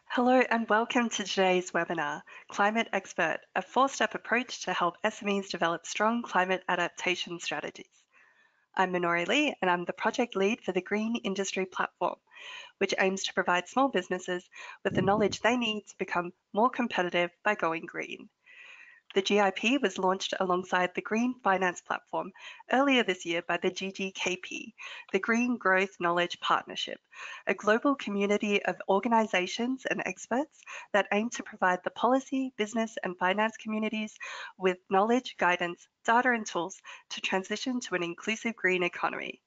Hello and welcome to today's webinar, Climate Expert, a four-step approach to help SMEs develop strong climate adaptation strategies. I'm Minori Lee and I'm the project lead for the Green Industry Platform, which aims to provide small businesses with the knowledge they need to become more competitive by going green. The GIP was launched alongside the Green Finance Platform earlier this year by the GGKP, the Green Growth Knowledge Partnership, a global community of organisations and experts that aim to provide the policy, business and finance communities with knowledge, guidance, data and tools to transition to an inclusive green economy.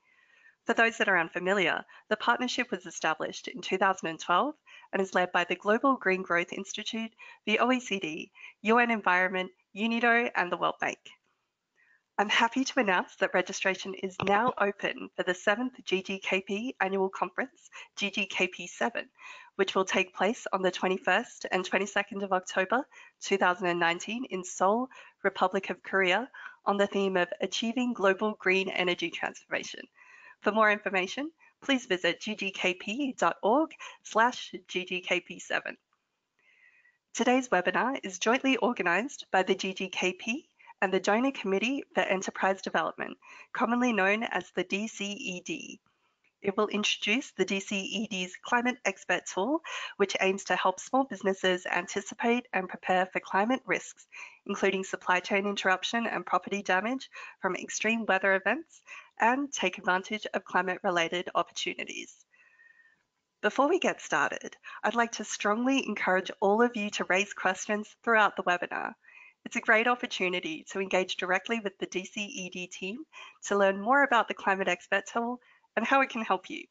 For those that are unfamiliar, the partnership was established in 2012 and is led by the Global Green Growth Institute, the OECD, UN Environment, UNIDO and the World Bank. I'm happy to announce that registration is now open for the 7th GGKP Annual Conference, GGKP 7, which will take place on the 21st and 22nd of October 2019 in Seoul, Republic of Korea, on the theme of Achieving Global Green Energy Transformation. For more information, please visit ggkp.org/ggkp7. Today's webinar is jointly organised by the GGKP and the Donor Committee for Enterprise Development, commonly known as the DCED. It will introduce the DCED's Climate Expert Tool, which aims to help small businesses anticipate and prepare for climate risks, including supply chain interruption and property damage from extreme weather events, and take advantage of climate-related opportunities. Before we get started, I'd like to strongly encourage all of you to raise questions throughout the webinar. It's a great opportunity to engage directly with the DCED team to learn more about the Climate Expert Tool and how it can help you.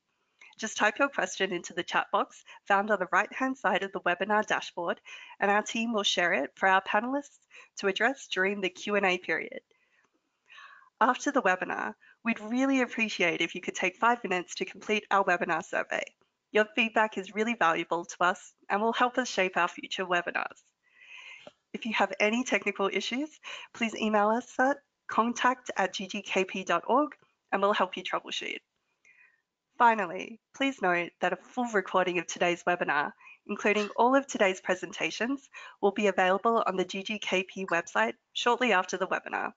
Just type your question into the chat box found on the right-hand side of the webinar dashboard, and our team will share it for our panelists to address during the Q&A period. After the webinar, we'd really appreciate if you could take 5 minutes to complete our webinar survey. Your feedback is really valuable to us and will help us shape our future webinars. If you have any technical issues, please email us at contact@ggkp.org and we'll help you troubleshoot. Finally, please note that a full recording of today's webinar, including all of today's presentations, will be available on the GGKP website shortly after the webinar.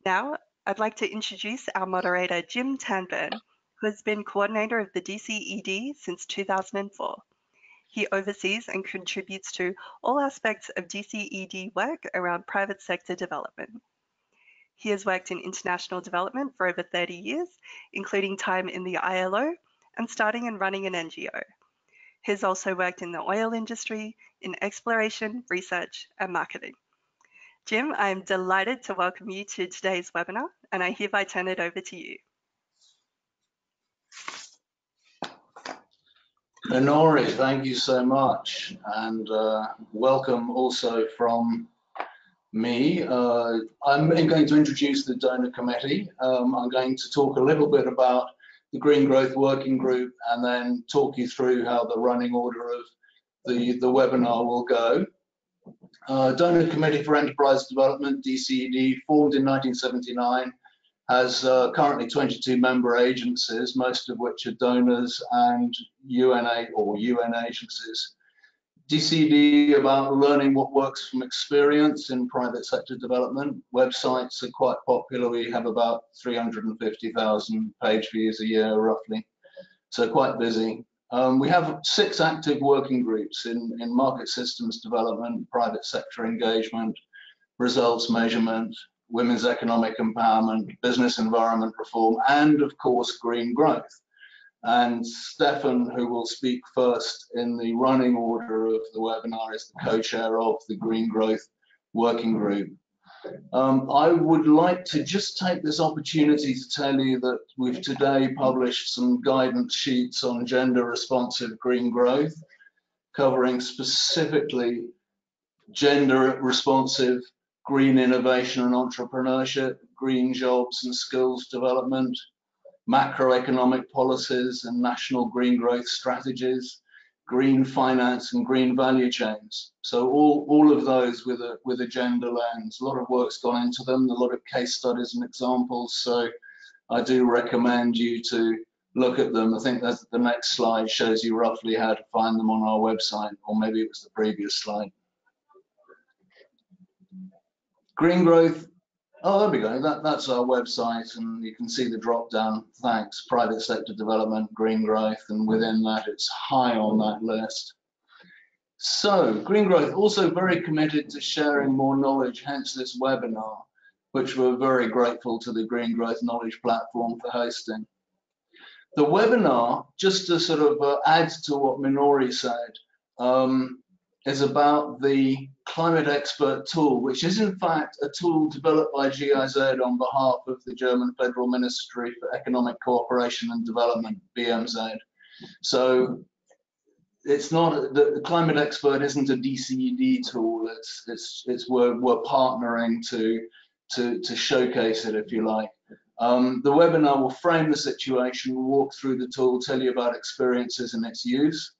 Now, I'd like to introduce our moderator, Jim Tanburn, who has been coordinator of the DCED since 2004. He oversees and contributes to all aspects of DCED work around private sector development. He has worked in international development for over 30 years, including time in the ILO and starting and running an NGO. He has also worked in the oil industry, in exploration, research, and marketing. Jim, I am delighted to welcome you to today's webinar, and I hereby turn it over to you. Minori, thank you so much, and welcome also from me. I'm going to introduce the donor committee. I'm going to talk a little bit about the Green Growth Working Group and then talk you through how the running order of the webinar will go. Donor Committee for Enterprise Development, DCED, formed in 1979, has currently 22 member agencies, most of which are donors and UN agencies. DCED about learning what works from experience in private sector development. Websites are quite popular. We have about 350,000 page views a year, roughly, so quite busy. We have 6 active working groups in market systems development, private sector engagement, results measurement, women's economic empowerment, business environment reform, and of course, green growth. And Stefan, who will speak first in the running order of the webinar, is the co-chair of the Green Growth Working Group. I would like to just take this opportunity to tell you that we've today published some guidance sheets on gender responsive green growth, covering specifically gender responsive green innovation and entrepreneurship, green jobs and skills development, macroeconomic policies and national green growth strategies, green finance and green value chains. So all of those with a gender lens. A lot of work's gone into them, a lot of case studies and examples. So I do recommend you to look at them. I think that's the next slide shows you roughly how to find them on our website, or maybe it was the previous slide. Green growth. Oh, there we go. That's our website, and you can see the drop down. Thanks, private sector development, green growth, and within that, it's high on that list. So, green growth also very committed to sharing more knowledge, hence this webinar, which we're very grateful to the Green Growth Knowledge Platform for hosting. The webinar, just to sort of add to what Minori said, is about the Climate Expert tool, which is in fact a tool developed by GIZ on behalf of the German Federal Ministry for Economic Cooperation and Development, BMZ. So it's not, the Climate Expert isn't a DCED tool. We're partnering to showcase it, if you like. The webinar will frame the situation, walk through the tool, tell you about experiences and its use.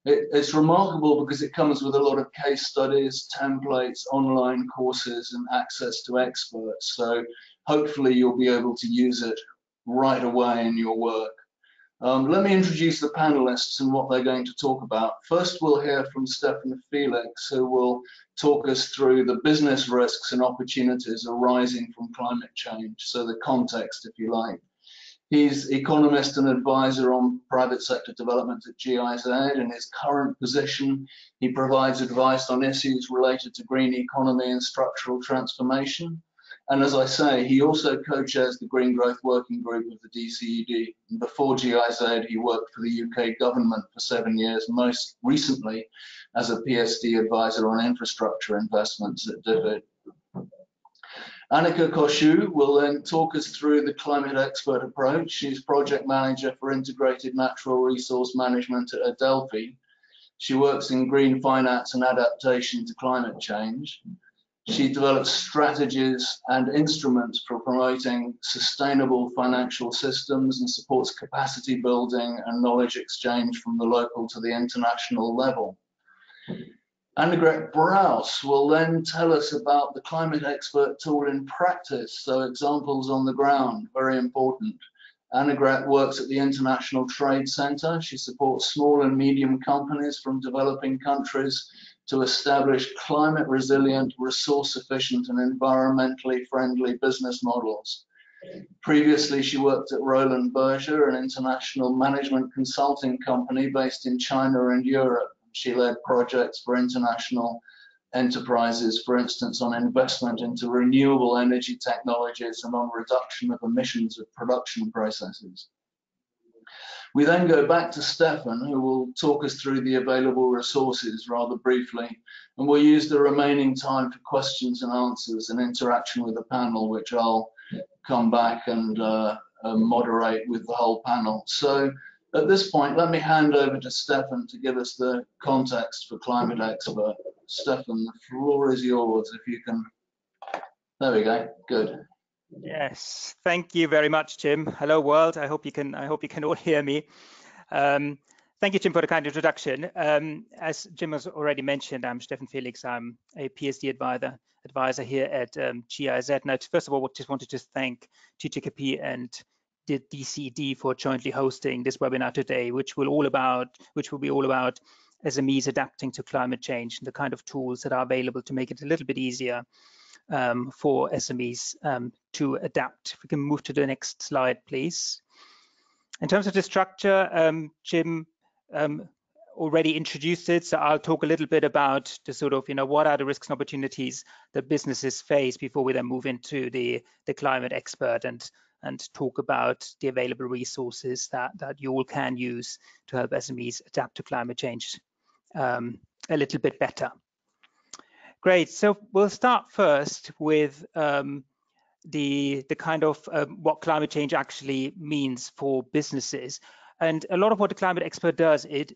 It's remarkable because it comes with a lot of case studies, templates, online courses, and access to experts. So hopefully you'll be able to use it right away in your work. Let me introduce the panelists and what they're going to talk about. First, we'll hear from Stefan Felix, who will talk us through the business risks and opportunities arising from climate change, so the context, if you like. He's economist and advisor on private sector development at GIZ. In his current position, he provides advice on issues related to green economy and structural transformation. And as I say, he also co-chairs the Green Growth Working Group of the DCED. And before GIZ, he worked for the UK government for 7 years, most recently as a PSD advisor on infrastructure investments at DCED. Annika Koshu will then talk us through the Climate Expert approach. She's project manager for integrated natural resource management at Adelphi. She works in green finance and adaptation to climate change. She develops strategies and instruments for promoting sustainable financial systems and supports capacity building and knowledge exchange from the local to the international level. Annegret Brous will then tell us about the Climate Expert tool in practice, so examples on the ground, very important. Annegret works at the International Trade Center. She supports small and medium companies from developing countries to establish climate resilient, resource efficient and environmentally friendly business models. Previously, she worked at Roland Berger, an international management consulting company based in China and Europe. She led projects for international enterprises, for instance, on investment into renewable energy technologies and on reduction of emissions of production processes. We then go back to Stefan, who will talk us through the available resources rather briefly, and we'll use the remaining time for questions and answers and interaction with the panel, which I'll come back and moderate with the whole panel. So at this point, let me hand over to Stefan to give us the context for Climate Expert. Stefan, the floor is yours. If you can, there we go. Good. Yes, thank you very much, Jim. Hello, world. I hope you can all hear me. Thank you, Jim, for the kind introduction. As Jim has already mentioned, I'm Stefan Felix. I'm a PSD advisor here at GIZ. And I first of all just wanted to thank GGKP and the DCED for jointly hosting this webinar today, which will be all about SMEs adapting to climate change and the kind of tools that are available to make it a little bit easier for SMEs to adapt. If we can move to the next slide, please. In terms of the structure, Jim already introduced it, so I'll talk a little bit about the sort of, what are the risks and opportunities that businesses face before we then move into the Climate Expert and talk about the available resources that you all can use to help SMEs adapt to climate change a little bit better. Great, so we'll start first with the kind of what climate change actually means for businesses. And a lot of what the Climate Expert does, it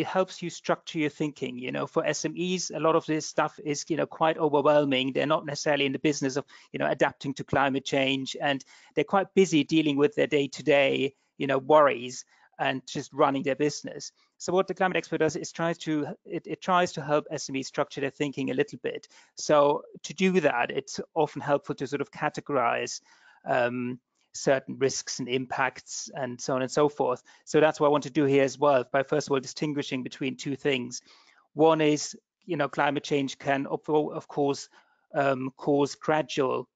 helps you structure your thinking. For SMEs, a lot of this stuff is quite overwhelming. They're not necessarily in the business of adapting to climate change, and they're quite busy dealing with their day-to-day worries and just running their business. So what the Climate Expert does is tries to help SMEs structure their thinking a little bit. So to do that, it's often helpful to sort of categorize certain risks and impacts and so on and so forth. So that's what I want to do here as well, by first of all distinguishing between two things. One is, climate change can of course cause gradual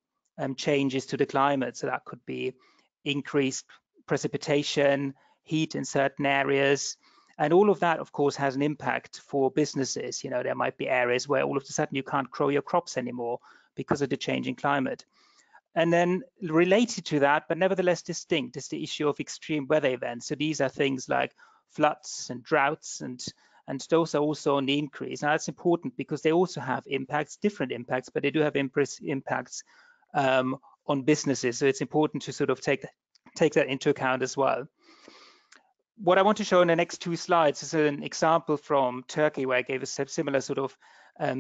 changes to the climate. So that could be increased precipitation, heat in certain areas, and all of that of course has an impact for businesses. There might be areas where all of a sudden you can't grow your crops anymore because of the changing climate. And then related to that, but nevertheless distinct, is the issue of extreme weather events. So these are things like floods and droughts, and those are also on the increase. Now that's important because they also have impacts, different impacts, but they do have impacts on businesses. So it's important to sort of take that into account as well. What I want to show in the next two slides is an example from Turkey, where I gave a similar sort of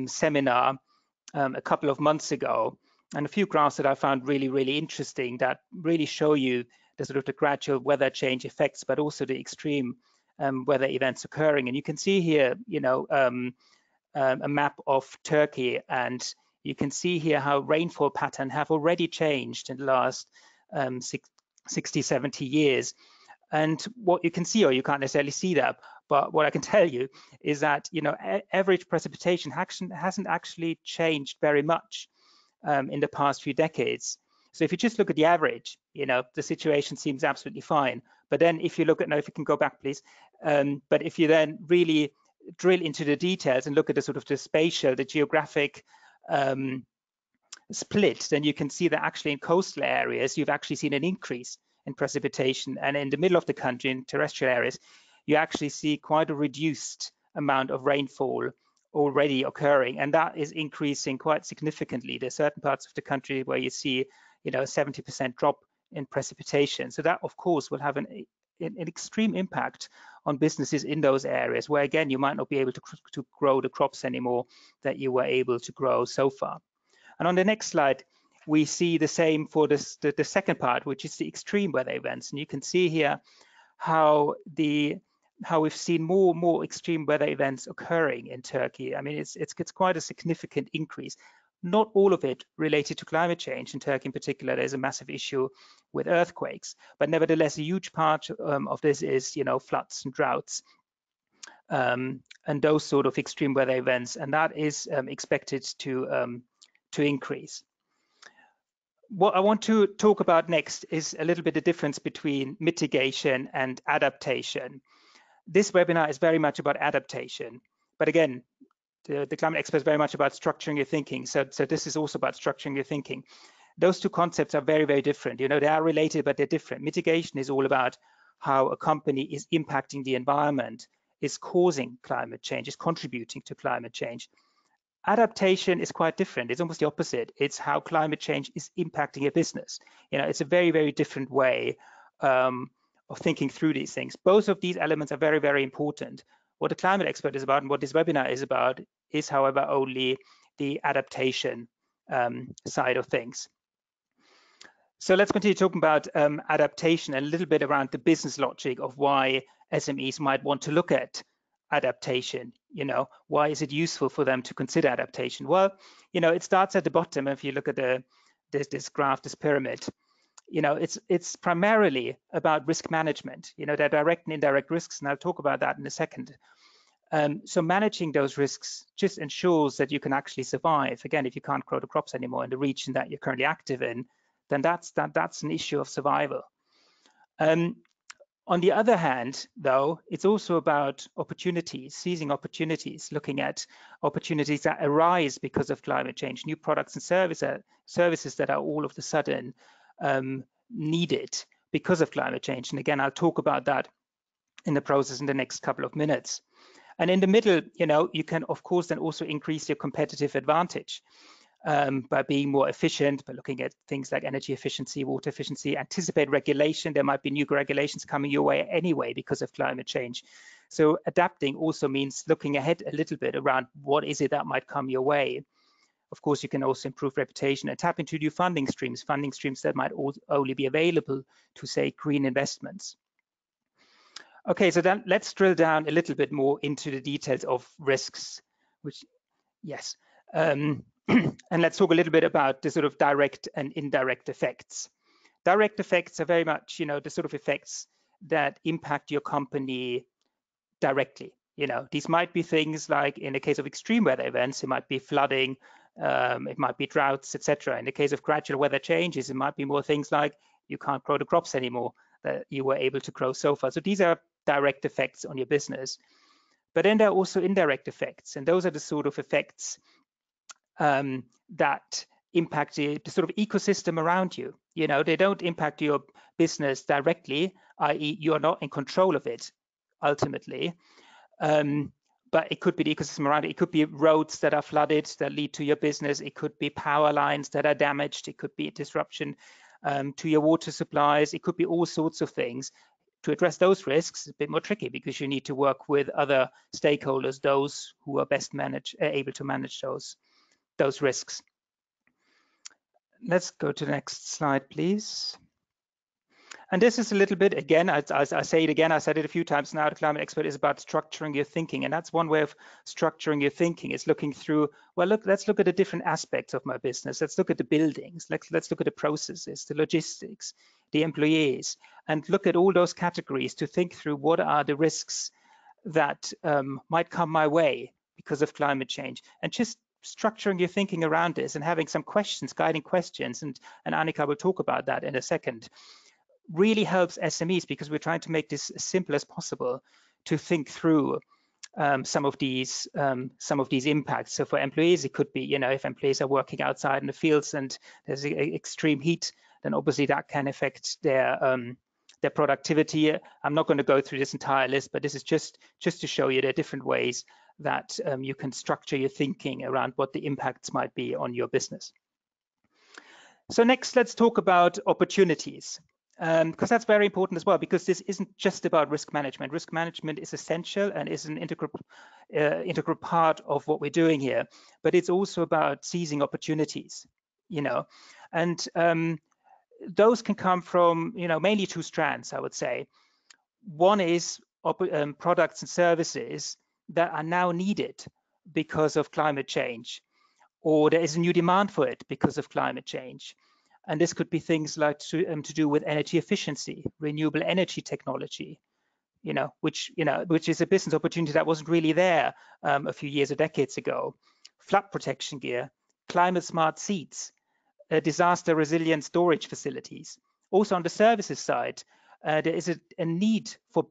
seminar a couple of months ago, and a few graphs that I found really, really interesting that really show you the sort of the gradual weather change effects, but also the extreme weather events occurring. And you can see here, a map of Turkey, and you can see here how rainfall patterns have already changed in the last 60, 70 years. And what you can see, or you can't necessarily see that, but what I can tell you is that average precipitation hasn't actually changed very much in the past few decades. So if you just look at the average, the situation seems absolutely fine. But then if you look at, now if you can go back please, but if you then really drill into the details and look at the sort of the spatial, the geographic split, then you can see that actually in coastal areas, you've actually seen an increase in precipitation. And in the middle of the country, in terrestrial areas, you actually see quite a reduced amount of rainfall already occurring. And that is increasing quite significantly. There's certain parts of the country where you see, a 70% drop in precipitation. So that, of course, will have an extreme impact on businesses in those areas where, again, you might not be able to grow the crops anymore that you were able to grow so far. And on the next slide, we see the same for the second part, which is the extreme weather events. And you can see here how we've seen more extreme weather events occurring in Turkey. I mean, it's quite a significant increase. Not all of it related to climate change. In Turkey in particular, there's a massive issue with earthquakes, but nevertheless, a huge part of this is, floods and droughts and those sort of extreme weather events, and that is expected to increase. What I want to talk about next is a little bit the difference between mitigation and adaptation. This webinar is very much about adaptation, but again, the climate expert is very much about structuring your thinking. So this is also about structuring your thinking. Those two concepts are very, very different. They are related, but they're different. Mitigation is all about how a company is impacting the environment, is causing climate change, is contributing to climate change. Adaptation is quite different. It's almost the opposite. It's how climate change is impacting a business. It's a very, very different way of thinking through these things. Both of these elements are very, very important. What the climate expert is about and what this webinar is about is, however, only the adaptation side of things. So let's continue talking about adaptation and a little bit around the business logic of why SMEs might want to look at adaptation. Why is it useful for them to consider adaptation? Well, it starts at the bottom. If you look at this graph, this pyramid, it's primarily about risk management. There are direct and indirect risks, and I'll talk about that in a second. So managing those risks just ensures that you can actually survive. Again, if you can't grow the crops anymore in the region that you're currently active in, then that's an issue of survival. On the other hand, though, it's also about opportunities, seizing opportunities, looking at opportunities that arise because of climate change, new products and services that are all of a sudden needed because of climate change. And again, I'll talk about that in the process in the next couple of minutes. And in the middle, you can, of course, then also increase your competitive advantage by being more efficient, by looking at things like energy efficiency, water efficiency, anticipate regulation. There might be new regulations coming your way anyway because of climate change. So adapting also means looking ahead a little bit around what is it that might come your way. Of course, you can also improve reputation and tap into new funding streams that might only be available to, say, green investments. Okay, so then let's drill down a little bit more into the details of risks, and let's talk a little bit about the sort of direct and indirect effects. Direct effects are very much, the sort of effects that impact your company directly. These might be things like, in the case of extreme weather events, it might be flooding, it might be droughts, etc. In the case of gradual weather changes, it might be more things like you can't grow the crops anymore that you were able to grow so far. So these are direct effects on your business. But then there are also indirect effects, and those are the sort of effects that impact the sort of ecosystem around you. They don't impact your business directly, i.e. you are not in control of it ultimately. But it could be the ecosystem around it. It could be roads that are flooded that lead to your business. It could be power lines that are damaged. It could be disruption to your water supplies. It could be all sorts of things. To address those risks, it's a bit more tricky because you need to work with other stakeholders, those who are best able to manage those risks. Let's go to the next slide, please. And this is a little bit, again, I say it again, I said it a few times now, the climate expert is about structuring your thinking. And that's one way of structuring your thinking, is looking through, well, look, let's look at the different aspects of my business. Let's look at the buildings. Let's look at the processes, the logistics, the employees, and look at all those categories to think through what are the risks that might come my way because of climate change. And just structuring your thinking around this and having some questions, guiding questions, and Annika will talk about that in a second, really helps SMEs, because we're trying to make this as simple as possible to think through some of these impacts. So for employees, it could be, if employees are working outside in the fields and there's extreme heat, then obviously that can affect their productivity. I'm not going to go through this entire list, but this is just to show you there are different ways that you can structure your thinking around what the impacts might be on your business. So next, let's talk about opportunities. Because that's very important as well, because this isn't just about risk management. Risk management is essential and is an integral part of what we're doing here, but it's also about seizing opportunities, and those can come from, mainly two strands, I would say. One is products and services that are now needed because of climate change, or there is a new demand for it because of climate change. And this could be things like to do with energy efficiency, renewable energy technology, which is a business opportunity that wasn't really there a few years or decades ago. Flood protection gear, climate smart seats, disaster resilient storage facilities. Also on the services side, there is a need for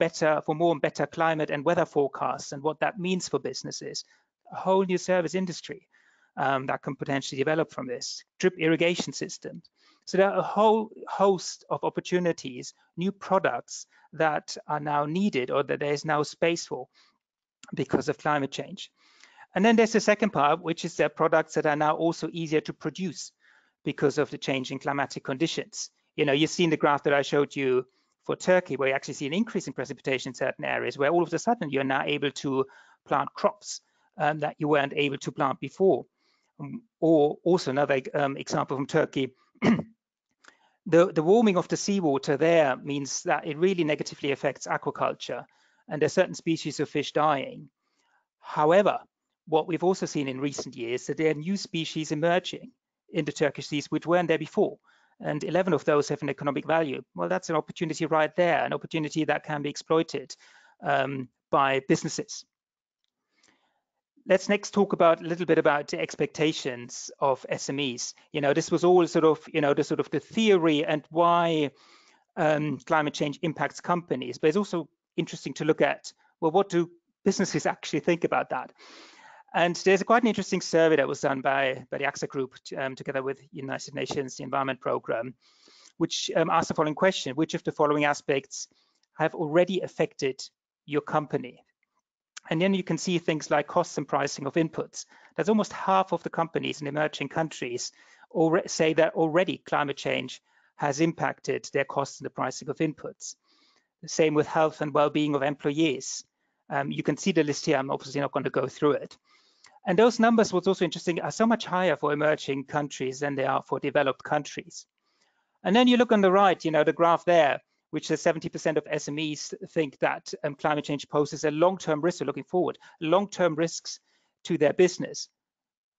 more and better climate and weather forecasts and what that means for businesses. A whole new service industry that can potentially develop from this. Drip irrigation systems. So there are a whole host of opportunities, new products that are now needed, or that there is now space for because of climate change. And then there's the second part, which is the products that are now also easier to produce because of the changing climatic conditions. You've seen the graph that I showed you for Turkey, where you actually see an increase in precipitation in certain areas, where all of a sudden you're now able to plant crops that you weren't able to plant before. Or also another example from Turkey, the warming of the seawater there means that it really negatively affects aquaculture, and there are certain species of fish dying. However, what we've also seen in recent years is that there are new species emerging in the Turkish seas which weren't there before, and 11 of those have an economic value. Well, that's an opportunity right there, an opportunity that can be exploited by businesses. Let's next talk a little bit about the expectations of SMEs. This was all sort of, the theory and why climate change impacts companies, but it's also interesting to look at, well, what do businesses actually think about that? And there's quite an interesting survey that was done by the AXA Group together with United Nations, the Environment Programme, which asked the following question: which of the following aspects have already affected your company? And then you can see things like costs and pricing of inputs. That's almost half of the companies in emerging countries say that already climate change has impacted their costs and the pricing of inputs. The same with health and well-being of employees. You can see the list here. I'm obviously not going to go through it. And those numbers, what's also interesting, are so much higher for emerging countries than they are for developed countries. And then you look on the right, the graph there, which says 70% of SMEs think that climate change poses a long-term risk, so looking forward, long-term risks to their business.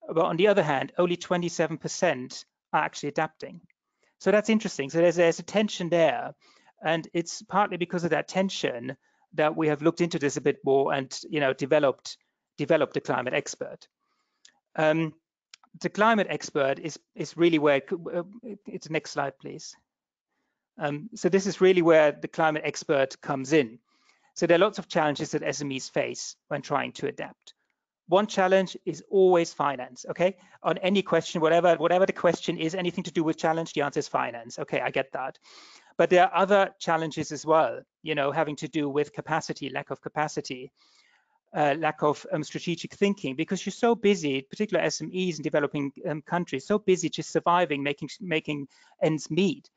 But on the other hand, only 27% are actually adapting. So that's interesting. So there's a tension there, and it's partly because of that tension that we have looked into this a bit more and developed the climate expert. The climate expert is really where it's the next slide, please. So this is really where the climate expert comes in. So there are lots of challenges that SMEs face when trying to adapt. One challenge is always finance, okay? On any question, whatever the question is, anything to do with challenge, the answer is finance. Okay, I get that. But there are other challenges as well, having to do with capacity, lack of capacity, lack of strategic thinking, because you're so busy, particularly SMEs in developing countries, so busy just surviving, making ends meet,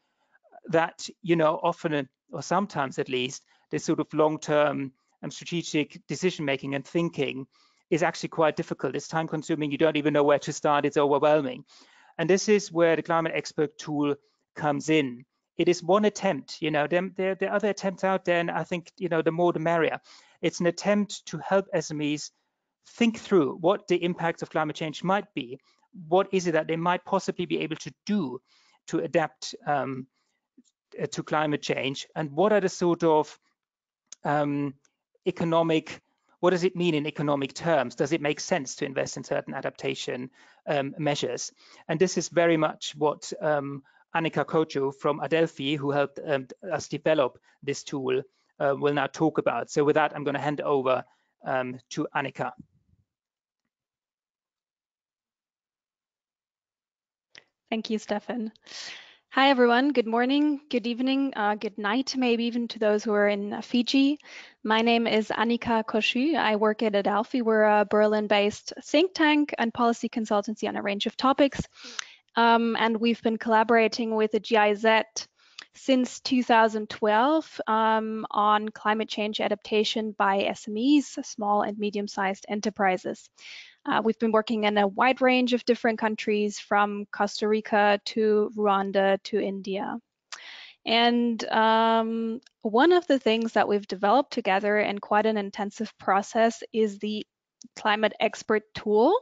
that often, or sometimes at least, this sort of long-term strategic decision-making and thinking is actually quite difficult. It's time-consuming. You don't even know where to start. It's overwhelming. And this is where the climate expert tool comes in. It is one attempt. There are other attempts out there, and I think the more the merrier. It's an attempt to help SMEs think through what the impacts of climate change might be. What is it that they might possibly be able to do to adapt to climate change, and what are the sort of economic, what does it mean in economic terms? Does it make sense to invest in certain adaptation measures? And this is very much what Annika Kocho from Adelphi, who helped us develop this tool, will now talk about. So with that, I'm going to hand over to Annika. Thank you, Stefan. Hi, everyone. Good morning, good evening, good night, maybe even to those who are in Fiji. My name is Annika Kocho. I work at Adelphi. We're a Berlin-based think tank and policy consultancy on a range of topics. And we've been collaborating with the GIZ since 2012 on climate change adaptation by SMEs, small and medium-sized enterprises. We've been working in a wide range of different countries, from Costa Rica to Rwanda to India. And one of the things that we've developed together in quite an intensive process is the climate expert tool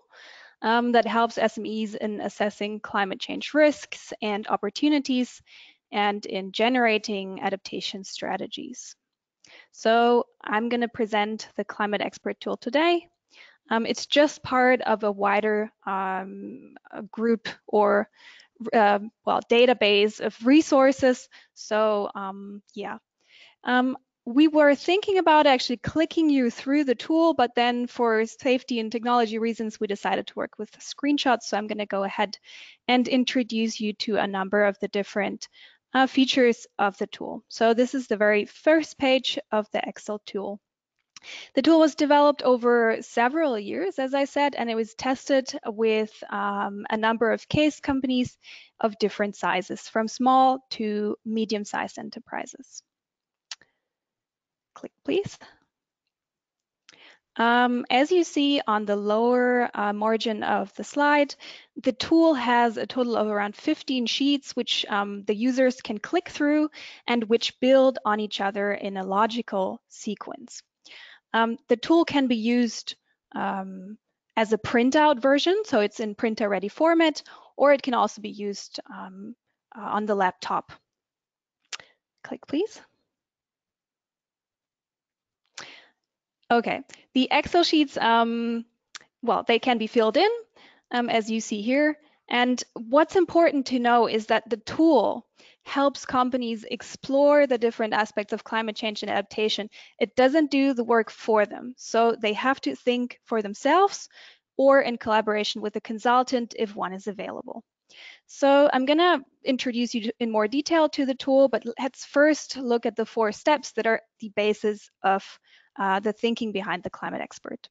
that helps SMEs in assessing climate change risks and opportunities and in generating adaptation strategies. So I'm going to present the climate expert tool today. It's just part of a wider group or database of resources. So we were thinking about actually clicking you through the tool, but then for safety and technology reasons, we decided to work with screenshots. So I'm going to go ahead and introduce you to a number of the different features of the tool. So this is the very first page of the Excel tool. The tool was developed over several years, as I said, and it was tested with a number of case companies of different sizes, from small to medium-sized enterprises. Click, please. As you see on the lower margin of the slide, the tool has a total of around 15 sheets, which the users can click through and which build on each other in a logical sequence. The tool can be used as a printout version, so it's in printer-ready format, or it can also be used on the laptop. Click, please. Okay, the Excel sheets, well, they can be filled in, as you see here. And what's important to know is that the tool helps companies explore the different aspects of climate change and adaptation. It doesn't do the work for them. So they have to think for themselves or in collaboration with a consultant if one is available. So I'm going to introduce you in more detail to the tool, but let's first look at the 4 steps that are the basis of the thinking behind the climate expert.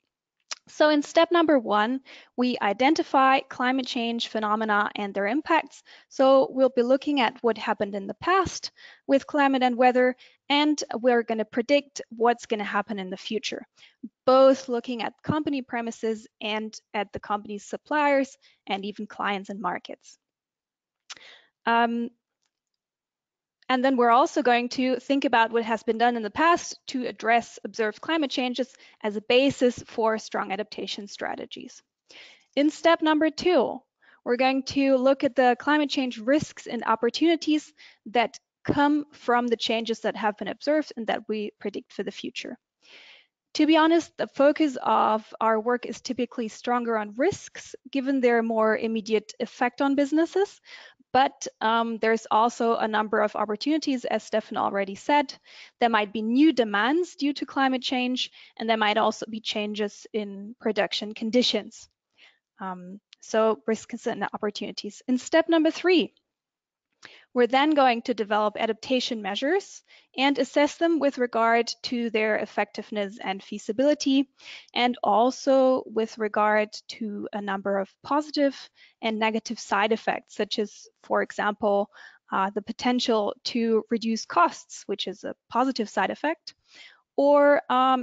So in step number 1, we identify climate change phenomena and their impacts. So we'll be looking at what happened in the past with climate and weather, and we're going to predict what's going to happen in the future, both looking at company premises and at the company's suppliers and even clients and markets. And then we're also going to think about what has been done in the past to address observed climate changes as a basis for strong adaptation strategies. In step number 2, we're going to look at the climate change risks and opportunities that come from the changes that have been observed and that we predict for the future. To be honest, the focus of our work is typically stronger on risks, given their more immediate effect on businesses. But there's also a number of opportunities, as Stefan already said. There might be new demands due to climate change, and there might also be changes in production conditions. So risks and opportunities. In step number 3, we're then going to develop adaptation measures and assess them with regard to their effectiveness and feasibility, and also with regard to a number of positive and negative side effects, such as, for example, the potential to reduce costs, which is a positive side effect, or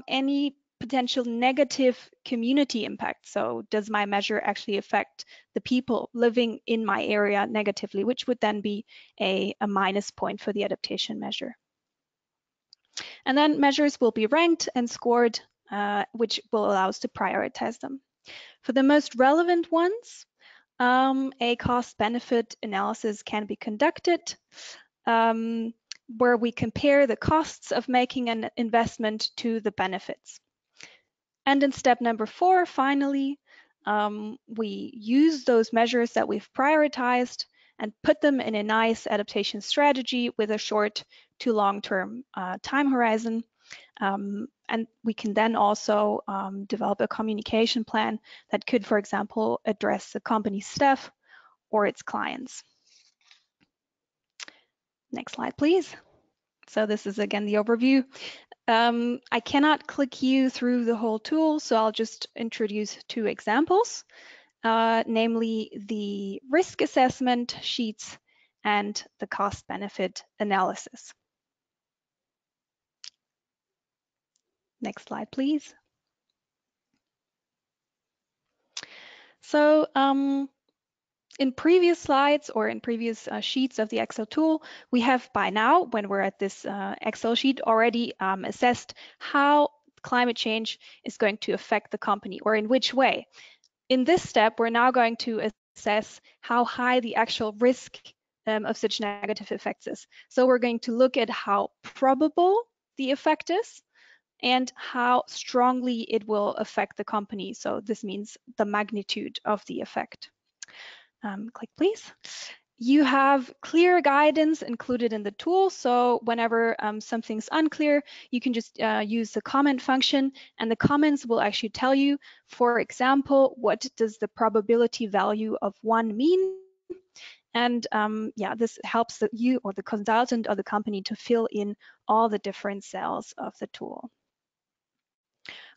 any potential negative community impact. So does my measure actually affect the people living in my area negatively, which would then be a minus point for the adaptation measure. And then measures will be ranked and scored, which will allow us to prioritize them. For the most relevant ones, a cost-benefit analysis can be conducted, where we compare the costs of making an investment to the benefits. And in step number 4, finally, we use those measures that we've prioritized and put them in a nice adaptation strategy with a short to long-term time horizon. And we can then also develop a communication plan that could, for example, address the company's staff or its clients. Next slide, please. So this is again the overview. I cannot click you through the whole tool, so I'll just introduce 2 examples, namely the risk assessment sheets and the cost-benefit analysis. Next slide, please. So in previous slides or in previous sheets of the Excel tool, we have by now, when we're at this Excel sheet, already assessed how climate change is going to affect the company or in which way. In this step, we're now going to assess how high the actual risk of such negative effects is. So we're going to look at how probable the effect is and how strongly it will affect the company. So this means the magnitude of the effect. Click, please. You have clear guidance included in the tool. So whenever something's unclear, you can just use the comment function, and the comments will actually tell you, for example, what does the probability value of 1 mean? And yeah, this helps you or the consultant or the company to fill in all the different cells of the tool.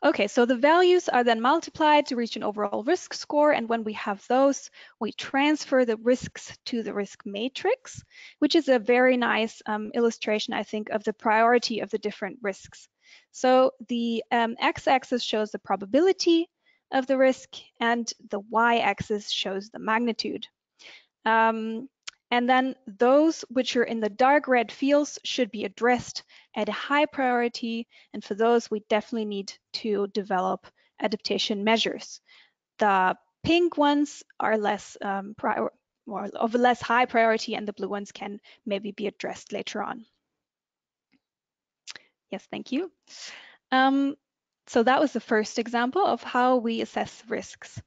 Okay, so the values are then multiplied to reach an overall risk score, and when we have those, we transfer the risks to the risk matrix, which is a very nice illustration, I think, of the priority of the different risks. So the x-axis shows the probability of the risk, and the y-axis shows the magnitude. And then those which are in the dark red fields should be addressed at a high priority. And for those, we definitely need to develop adaptation measures. The pink ones are less or of a less high priority, and the blue ones can maybe be addressed later on. Yes, thank you. So that was the first example of how we assess risks.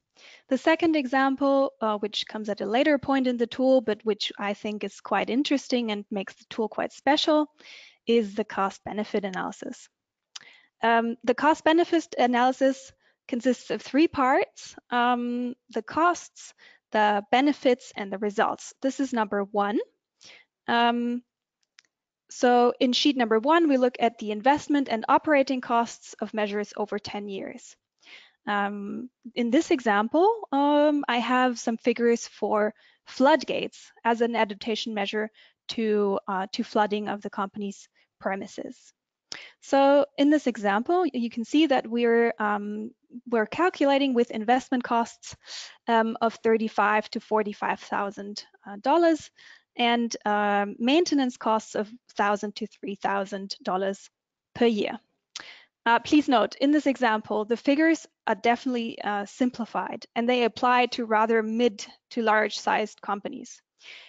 The second example, which comes at a later point in the tool, but which I think is quite interesting and makes the tool quite special, is the cost-benefit analysis. The cost-benefit analysis consists of 3 parts, the costs, the benefits, and the results. This is number 1. So in sheet number 1, we look at the investment and operating costs of measures over 10 years. In this example, I have some figures for floodgates as an adaptation measure to flooding of the company's premises. So in this example, you can see that we're calculating with investment costs of $35,000 to $45,000 and maintenance costs of $1,000 to $3,000 per year. Please note, in this example, the figures are definitely simplified, and they apply to rather mid to large-sized companies.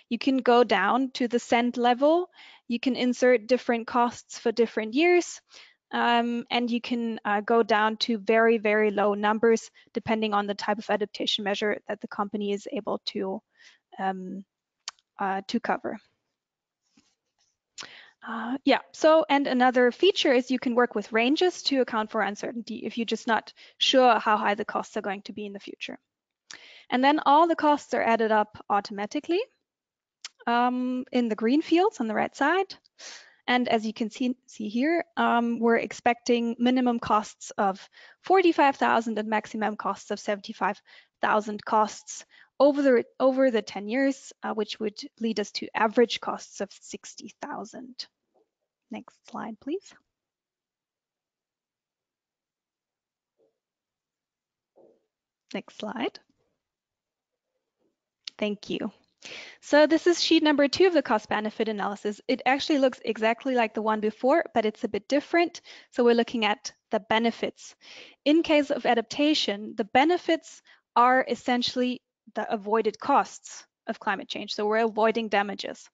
You can go down to the cent level, you can insert different costs for different years, and you can go down to very, very low numbers depending on the type of adaptation measure that the company is able to cover. Yeah, so, and another feature is you can work with ranges to account for uncertainty if you're just not sure how high the costs are going to be in the future. And then all the costs are added up automatically in the green fields on the right side. And as you can see here, we're expecting minimum costs of 45,000 and maximum costs of 75,000 costs over the 10 years, which would lead us to average costs of 60,000. Next slide, please. Next slide. Thank you. So this is sheet number 2 of the cost-benefit analysis. It actually looks exactly like the one before, but it's a bit different. So we're looking at the benefits. In case of adaptation, the benefits are essentially the avoided costs of climate change. So we're avoiding damages.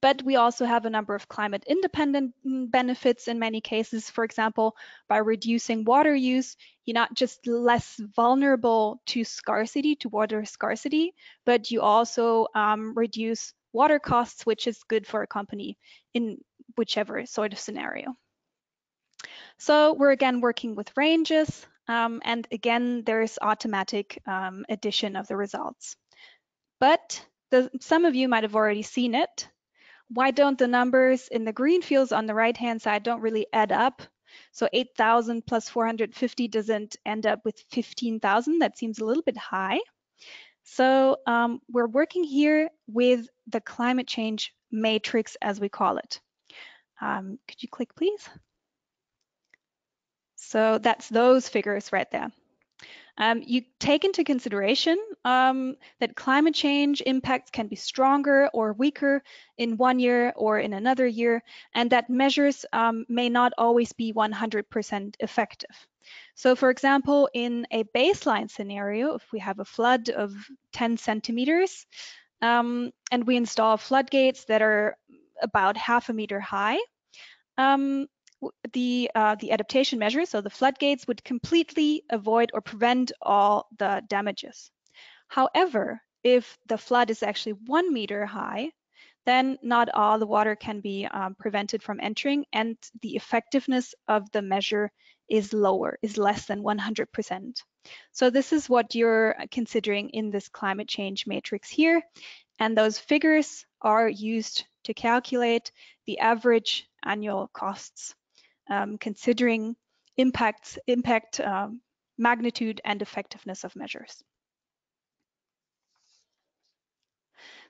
But we also have a number of climate independent benefits in many cases. For example, by reducing water use, you're not just less vulnerable to scarcity, to water scarcity, but you also reduce water costs, which is good for a company in whichever sort of scenario. So we're again working with ranges, and again, there's automatic addition of the results. But some of you might have already seen it. Why don't the numbers in the green fields on the right-hand side don't really add up? So 8,000 plus 450 doesn't end up with 15,000. That seems a little bit high. So we're working here with the climate change matrix, as we call it. Could you click, please? So that's those figures right there. You take into consideration that climate change impacts can be stronger or weaker in one year or in another year, and that measures may not always be 100% effective. So for example, in a baseline scenario, if we have a flood of 10 centimeters and we install floodgates that are about half a meter high, the adaptation measure, so the floodgates, would completely avoid or prevent all the damages. However, if the flood is actually 1 meter high, then not all the water can be prevented from entering, and the effectiveness of the measure is lower, is less than 100%. So this is what you're considering in this climate change matrix here, and those figures are used to calculate the average annual costs, considering impact, magnitude, and effectiveness of measures.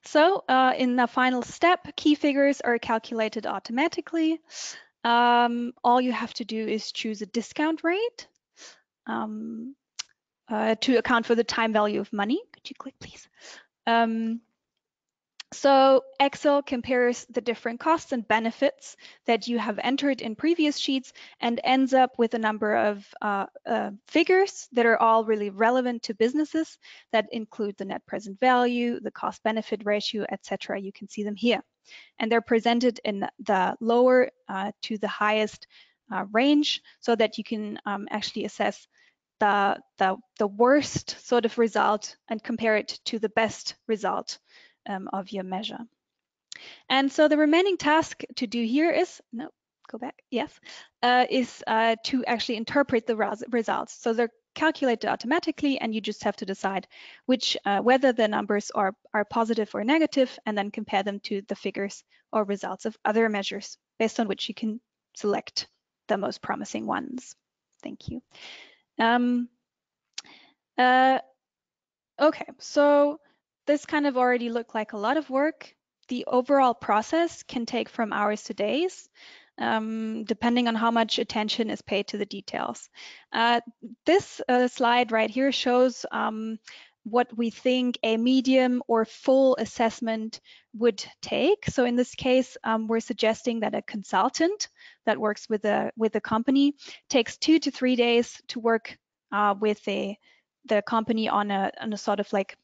So in the final step, key figures are calculated automatically. All you have to do is choose a discount rate to account for the time value of money. Could you click, please? So Excel compares the different costs and benefits that you have entered in previous sheets and ends up with a number of figures that are all really relevant to businesses that include the net present value, the cost benefit ratio, etc. You can see them here. And they're presented in the lower to the highest range so that you can actually assess the worst sort of result and compare it to the best result of your measure. And so the remaining task to do here is, no, go back, yes, is to actually interpret the results. So they're calculated automatically, and you just have to decide which, whether the numbers are positive or negative, and then compare them to the figures or results of other measures, based on which you can select the most promising ones. Thank you. Okay, so this kind of already looked like a lot of work. The overall process can take from hours to days, depending on how much attention is paid to the details. This slide right here shows what we think a medium or full assessment would take. So in this case, we're suggesting that a consultant that works with the company takes 2 to 3 days to work with the company on a sort of like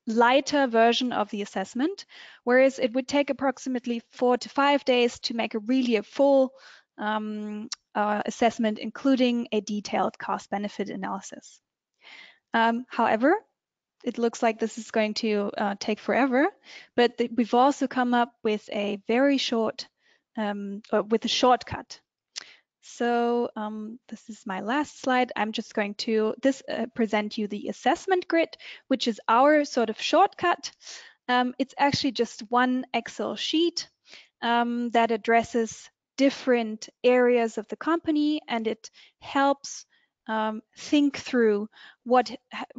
lighter version of the assessment, whereas it would take approximately 4 to 5 days to make a full assessment, including a detailed cost-benefit analysis. However, it looks like this is going to take forever, but we've also come up with a very short, with a shortcut. So this is my last slide. I'm just going to present you the assessment grid, which is our sort of shortcut. It's actually just one Excel sheet that addresses different areas of the company, and it helps think through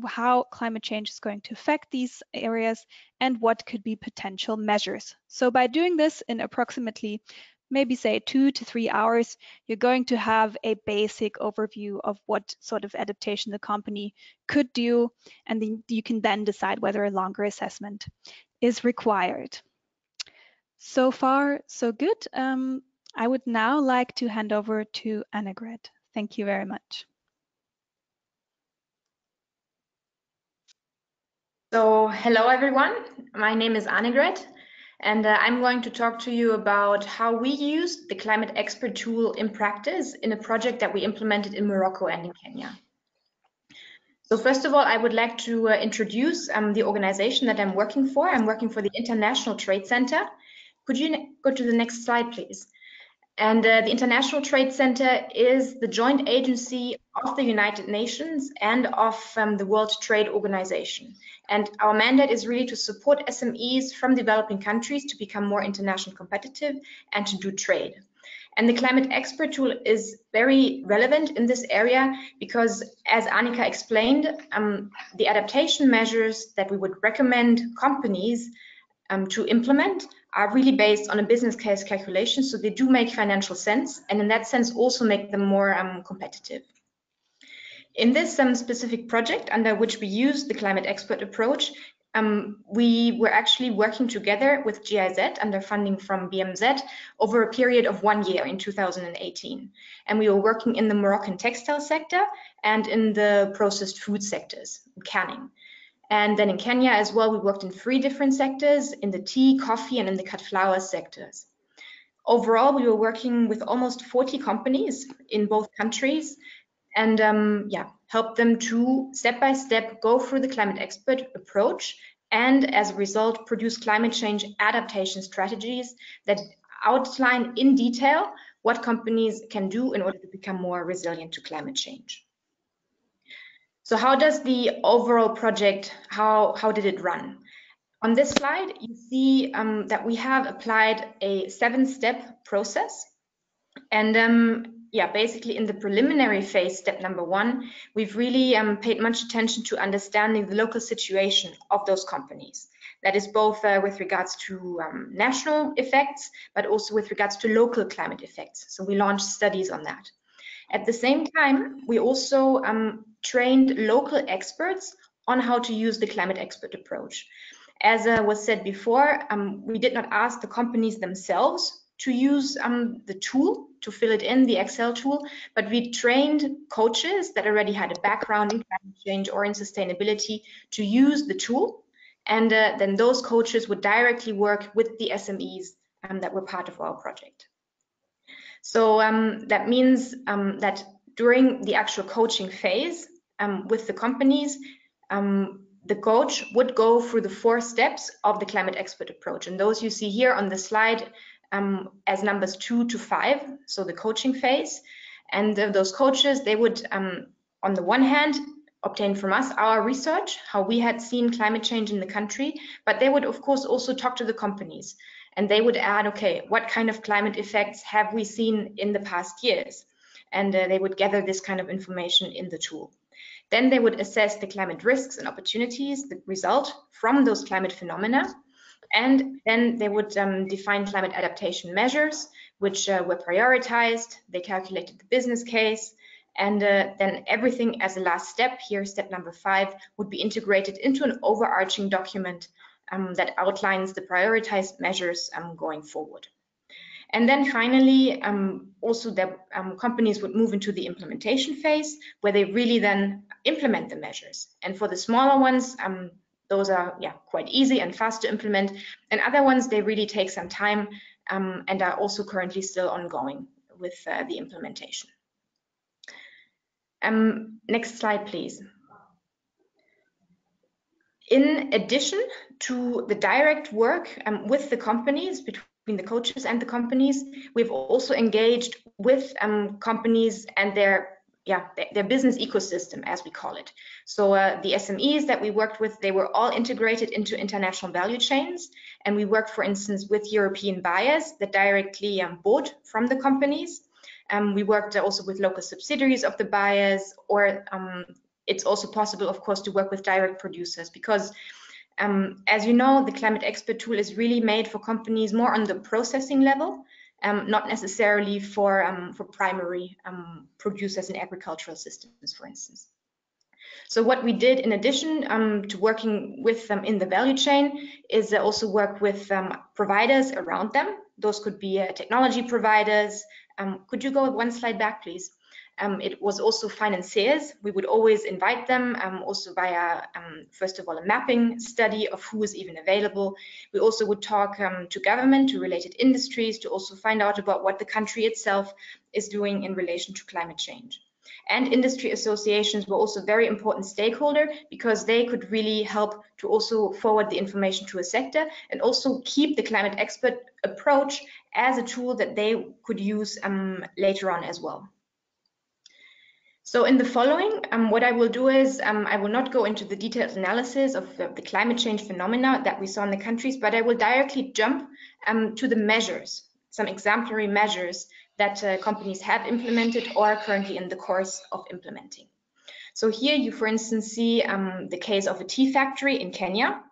how climate change is going to affect these areas and what could be potential measures. So by doing this in approximately maybe say 2 to 3 hours, you're going to have a basic overview of what sort of adaptation the company could do, and then you can then decide whether a longer assessment is required. So far, so good. I would now like to hand over to Annegret. Thank you very much. So hello everyone, my name is Annegret, and I'm going to talk to you about how we use the climate expert tool in practice in a project that we implemented in Morocco and in Kenya. So first of all, I would like to introduce the organization that I'm working for. I'm working for the International Trade Center. Could you go to the next slide, please? And the International Trade Center is the joint agency of the United Nations and of the World Trade Organization. And our mandate is really to support SMEs from developing countries to become more internationally competitive and to do trade. And the climate expert tool is very relevant in this area because, as Annika explained, the adaptation measures that we would recommend companies to implement are really based on a business case calculation, so they do make financial sense, and in that sense also make them more competitive. In this specific project under which we use the climate expert approach, we were actually working together with GIZ under funding from BMZ over a period of 1 year in 2018. And we were working in the Moroccan textile sector and in the processed food sectors, canning. And then in Kenya as well, we worked in 3 different sectors, in the tea, coffee, and in the cut flower sectors. Overall, we were working with almost 40 companies in both countries and helped them to step-by-step go through the climate expert approach and as a result produce climate change adaptation strategies that outline in detail what companies can do in order to become more resilient to climate change. So how does the overall project, how did it run? On this slide, you see that we have applied a 7-step process. And basically in the preliminary phase, step number 1, we've really paid much attention to understanding the local situation of those companies. That is both with regards to national effects, but also with regards to local climate effects. So we launched studies on that. At the same time, we also trained local experts on how to use the climate expert approach. As was said before, we did not ask the companies themselves to use the tool, to fill it in, the Excel tool, but we trained coaches that already had a background in climate change or in sustainability to use the tool. And then those coaches would directly work with the SMEs that were part of our project. So that means that during the actual coaching phase with the companies, the coach would go through the 4 steps of the climate expert approach. And those you see here on the slide as numbers 2 to 5, so the coaching phase. And those coaches, they would, on the one hand, obtain from us our research, how we had seen climate change in the country, but they would, of course, also talk to the companies. And they would add, okay, what kind of climate effects have we seen in the past years? And they would gather this kind of information in the tool. Then they would assess the climate risks and opportunities that result from those climate phenomena. And then they would define climate adaptation measures, which were prioritized. They calculated the business case. And then everything as a last step, here step number 5, would be integrated into an overarching document that outlines the prioritized measures going forward. And then finally, also the companies would move into the implementation phase, where they really then implement the measures. And for the smaller ones, those are quite easy and fast to implement. And other ones, they really take some time and are also currently still ongoing with the implementation. Next slide, please. In addition to the direct work with the companies, between the coaches and the companies, we've also engaged with companies and their business ecosystem, as we call it. So the SMEs that we worked with, they were all integrated into international value chains. And we worked, for instance, with European buyers that directly bought from the companies. We worked also with local subsidiaries of the buyers, or it's also possible, of course, to work with direct producers, because as you know, the Climate Expert tool is really made for companies more on the processing level, not necessarily for primary producers in agricultural systems, for instance. So what we did in addition to working with them in the value chain is also work with providers around them. Those could be technology providers. Could you go one slide back, please? It was also financiers. We would always invite them also via, first of all, a mapping study of who is even available. We also would talk to government, to related industries, to also find out about what the country itself is doing in relation to climate change. And industry associations were also very important stakeholder, because they could really help to also forward the information to a sector and also keep the Climate Expert approach as a tool that they could use later on as well. So in the following, what I will do is I will not go into the detailed analysis of the climate change phenomena that we saw in the countries, but I will directly jump to the measures, some exemplary measures that companies have implemented or are currently in the course of implementing. So here you, for instance, see the case of a tea factory in Kenya,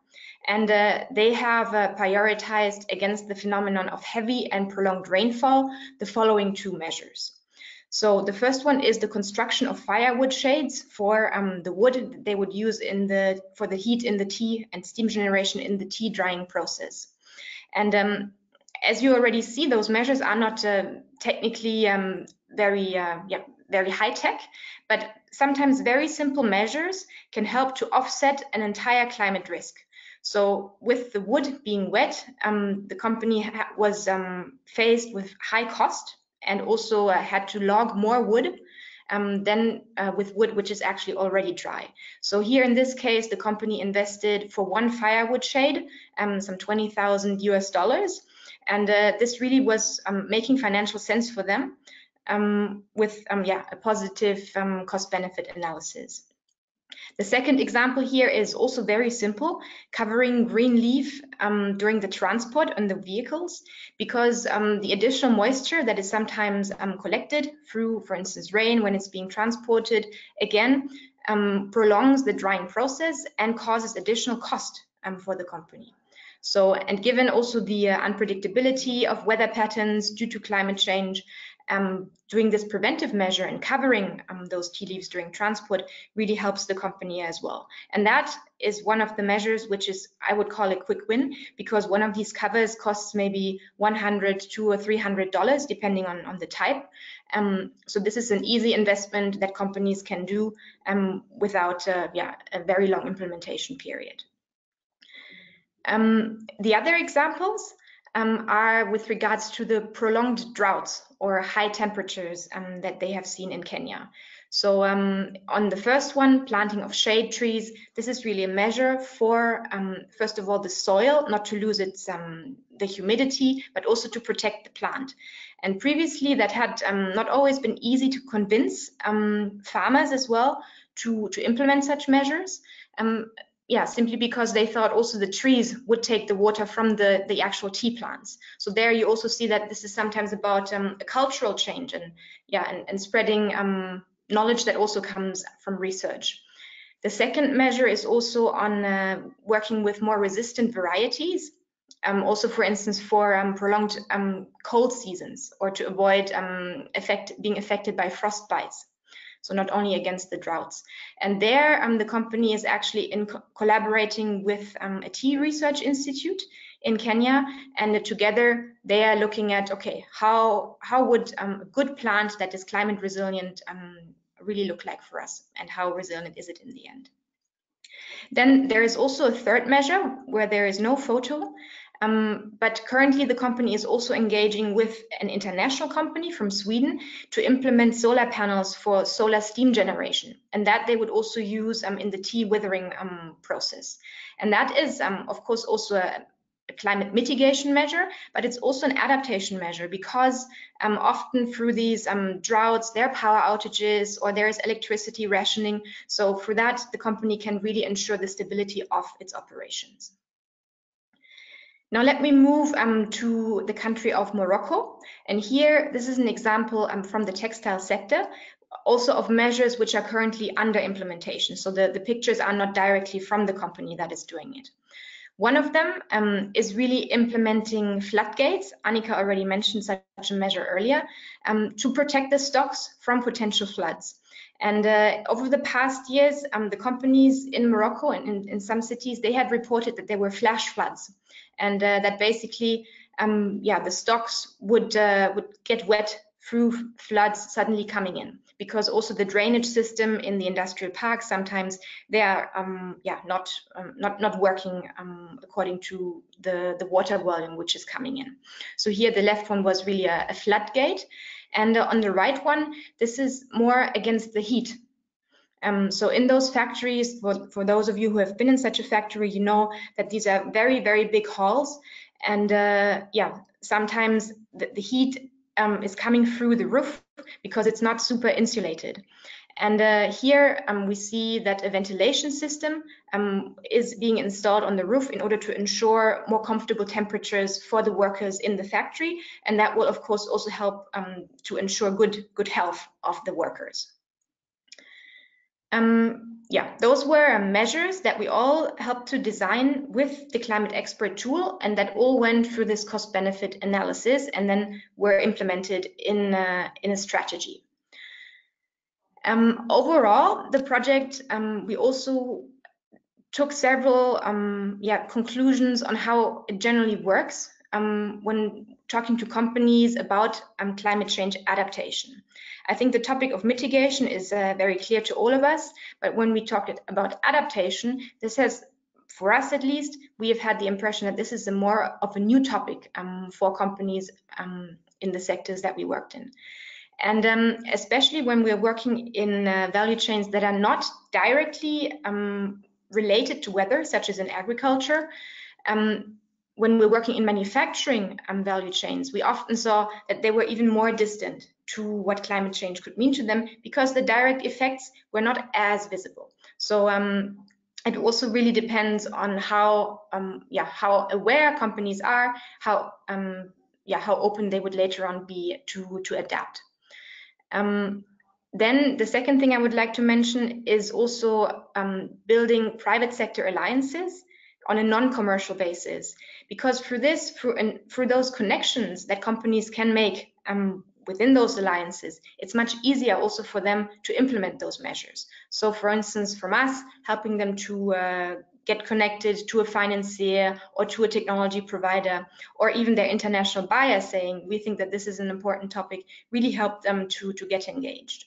and they have prioritized against the phenomenon of heavy and prolonged rainfall the following 2 measures. So the first one is the construction of firewood shades for the wood they would use for the heat in the tea and steam generation in the tea drying process. And as you already see, those measures are not technically very high tech, but sometimes very simple measures can help to offset an entire climate risk. So with the wood being wet, the company was faced with high cost and also had to log more wood than with wood which is actually already dry. So here in this case, the company invested for 1 firewood shade some $20,000 US, and this really was making financial sense for them with a positive cost-benefit analysis. The second example here is also very simple, covering green leaf during the transport on the vehicles, because the additional moisture that is sometimes collected through, for instance, rain when it's being transported, again, prolongs the drying process and causes additional cost for the company. So, and given also the unpredictability of weather patterns due to climate change, doing this preventive measure and covering those tea leaves during transport really helps the company as well. And that is one of the measures which is, I would call a quick win, because one of these covers costs maybe $100, $200 or $300 depending on the type. So this is an easy investment that companies can do without a very long implementation period. The other examples are with regards to the prolonged droughts or high temperatures that they have seen in Kenya. So on the first one, planting of shade trees, this is really a measure for, first of all, the soil, not to lose its the humidity, but also to protect the plant. And previously that had not always been easy to convince farmers as well to implement such measures. Simply because they thought also the trees would take the water from the actual tea plants. So there you also see that this is sometimes about a cultural change and spreading knowledge that also comes from research. The second measure is also on working with more resistant varieties, also for instance for prolonged cold seasons or to avoid being affected by frost bites. so not only against the droughts. And there, the company is actually collaborating with a tea research institute in Kenya, and together they are looking at, okay, how would a good plant that is climate resilient really look like for us, and how resilient is it in the end? Then there is also a third measure where there is no photo, but currently the company is also engaging with an international company from Sweden to implement solar panels for solar steam generation, and that they would also use in the tea withering process. And that is, of course, also a climate mitigation measure, but it's also an adaptation measure, because often through these droughts, there are power outages or there is electricity rationing. So for that, the company can really ensure the stability of its operations. Now let me move to the country of Morocco. And here, this is an example from the textile sector, also of measures which are currently under implementation. So the pictures are not directly from the company that is doing it. One of them is really implementing floodgates. Annika already mentioned such a measure earlier, to protect the stocks from potential floods. And over the past years, the companies in Morocco and in some cities, they had reported that there were flash floods, and that basically, the stocks would get wet through floods suddenly coming in, because also the drainage system in the industrial parks, sometimes they are not working according to the water volume which is coming in. So here the left one was really a floodgate, and on the right one, this is more against the heat. So in those factories, for those of you who have been in such a factory, you know that these are very, very big halls, and sometimes the heat is coming through the roof because it's not super insulated. And here we see that a ventilation system is being installed on the roof in order to ensure more comfortable temperatures for the workers in the factory, and that will of course also help to ensure good health of the workers. Those were measures that we all helped to design with the Climate Expert tool, and that all went through this cost-benefit analysis and then were implemented in a strategy. Overall, the project, we also took several conclusions on how it generally works when talking to companies about climate change adaptation. I think the topic of mitigation is very clear to all of us, but when we talk about adaptation, this has, for us at least, we have had the impression that this is more of a new topic for companies in the sectors that we worked in. And especially when we're working in value chains that are not directly related to weather, such as in agriculture, when we're working in manufacturing value chains, we often saw that they were even more distant to what climate change could mean to them, because the direct effects were not as visible. So it also really depends on how aware companies are, how open they would later on be to adapt. Then the second thing I would like to mention is also building private sector alliances on a non-commercial basis, because through those connections that companies can make within those alliances, it's much easier also for them to implement those measures. So for instance, from us, helping them to get connected to a financier or to a technology provider, or even their international buyer saying, we think that this is an important topic, really help them to get engaged.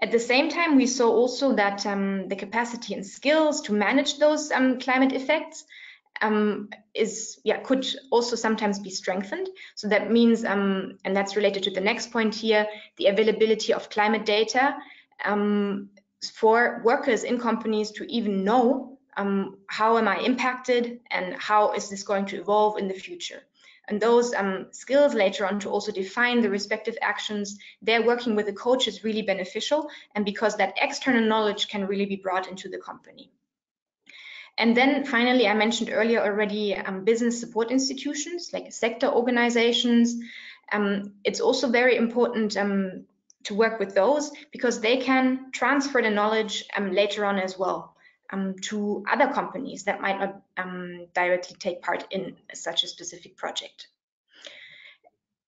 At the same time, we saw also that the capacity and skills to manage those climate effects could also sometimes be strengthened. So that means, and that's related to the next point here, the availability of climate data for workers in companies to even know how am I impacted and how is this going to evolve in the future. And those skills later on to also define the respective actions, they're working with a coach is really beneficial, and because that external knowledge can really be brought into the company. And then finally, I mentioned earlier already business support institutions like sector organizations. It's also very important to work with those, because they can transfer the knowledge later on as well to other companies that might not directly take part in such a specific project.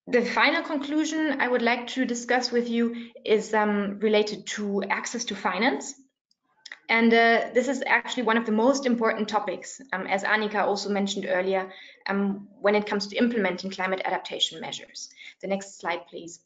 The final conclusion I would like to discuss with you is related to access to finance. And this is actually one of the most important topics, as Annika also mentioned earlier, when it comes to implementing climate adaptation measures. The next slide, please.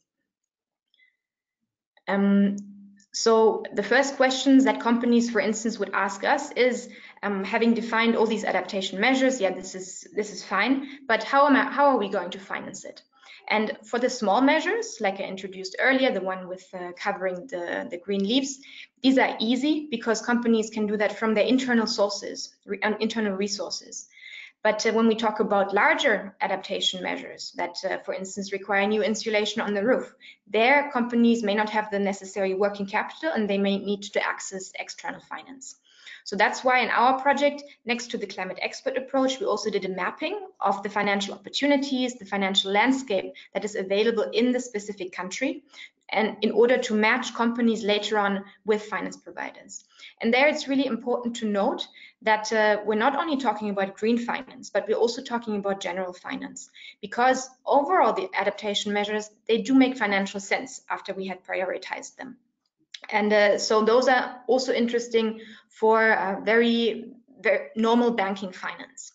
So the first questions that companies, for instance, would ask us is, having defined all these adaptation measures, yeah, this is fine, but how are we going to finance it? And for the small measures, like I introduced earlier, the one with covering the green leaves, these are easy because companies can do that from their internal sources, internal resources. But when we talk about larger adaptation measures that, for instance, require new insulation on the roof, there companies may not have the necessary working capital and they may need to access external finance. So that's why in our project, next to the climate expert approach, we also did a mapping of the financial opportunities, the financial landscape that is available in the specific country, and in order to match companies later on with finance providers. And there it's really important to note that we're not only talking about green finance, but we're also talking about general finance, because overall the adaptation measures, they do make financial sense after we had prioritized them. And so those are also interesting for very normal banking finance.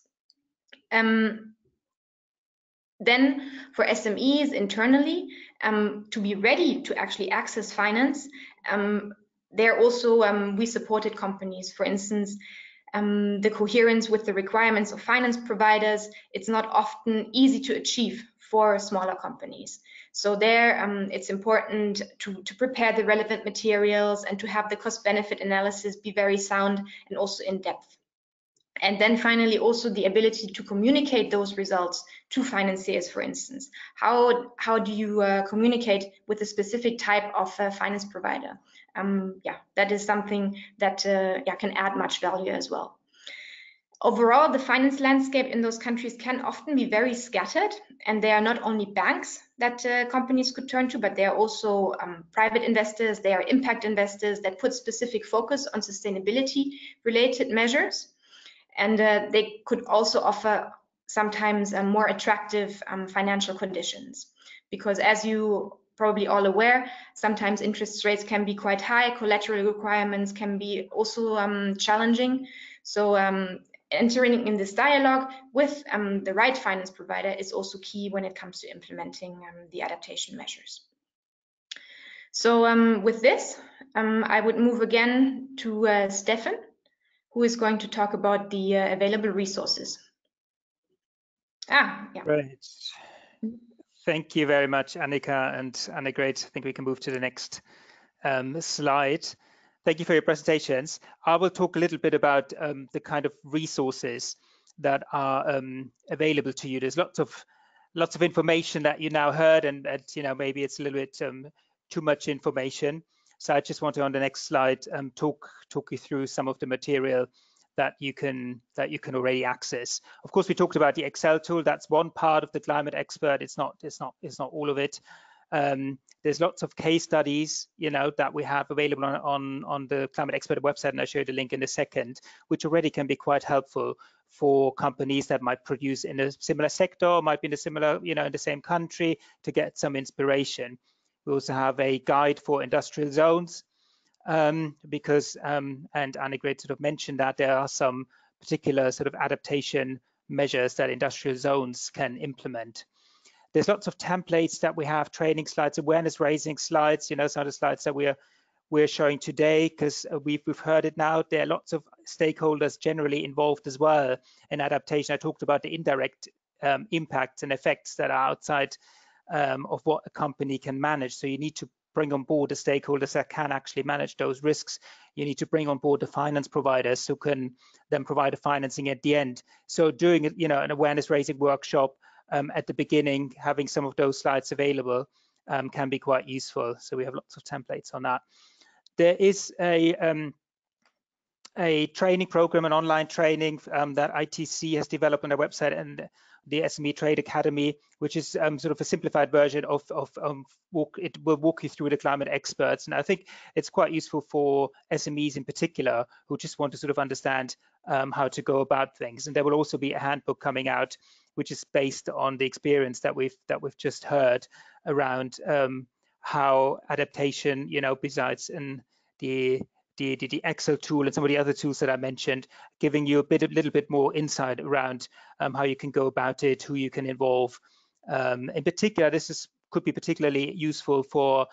Then for SMEs internally, to be ready to actually access finance, there also we supported companies. For instance, the coherence with the requirements of finance providers, it's not often easy to achieve for smaller companies. So there, it's important to prepare the relevant materials and to have the cost-benefit analysis be very sound and also in depth. And then finally, also the ability to communicate those results to financiers, for instance. How do you communicate with a specific type of finance provider? Yeah, that is something that can add much value as well. Overall, the finance landscape in those countries can often be very scattered, and there are not only banks that companies could turn to, but there are also private investors, there are impact investors that put specific focus on sustainability-related measures. And they could also offer sometimes more attractive financial conditions, because as you probably all aware, sometimes interest rates can be quite high, collateral requirements can be also challenging. So entering in this dialogue with the right finance provider is also key when it comes to implementing the adaptation measures. So with this, I would move again to Stefan, who is going to talk about the available resources. Yeah. Great. Thank you very much, Annika and Annegret. I think we can move to the next slide. Thank you for your presentations. I will talk a little bit about the kind of resources that are available to you. There's lots of information that you now heard, and maybe it's a little bit too much information. So I just want to, on the next slide, talk you through some of the material that you can already access. Of course, we talked about the Excel tool. That's one part of the climate expert. It's not all of it. There's lots of case studies, that we have available on the Climate Expert website, and I'll show you the link in a second, which already can be quite helpful for companies that might produce in a similar sector, or might be in a similar, in the same country, to get some inspiration. We also have a guide for industrial zones, because, and Annegret sort of mentioned that there are some particular sort of adaptation measures that industrial zones can implement. There's lots of templates that we have, training slides, awareness raising slides, some of the slides that we're showing today, because we've heard it now. There are lots of stakeholders generally involved as well in adaptation. I talked about the indirect impacts and effects that are outside of what a company can manage. So you need to bring on board the stakeholders that can actually manage those risks. You need to bring on board the finance providers who can then provide the financing at the end. So doing an awareness raising workshop at the beginning, having some of those slides available can be quite useful. So we have lots of templates on that. There is a training program, an online training that ITC has developed on their website, and the SME Trade Academy, which is sort of a simplified version of it will walk you through the climate experts. And I think it's quite useful for SMEs in particular who just want to sort of understand how to go about things. And there will also be a handbook coming out which is based on the experience that we've just heard around how adaptation, besides in the Excel tool and some of the other tools that I mentioned, giving you a little bit more insight around how you can go about it, who you can involve. In particular, this could be particularly useful for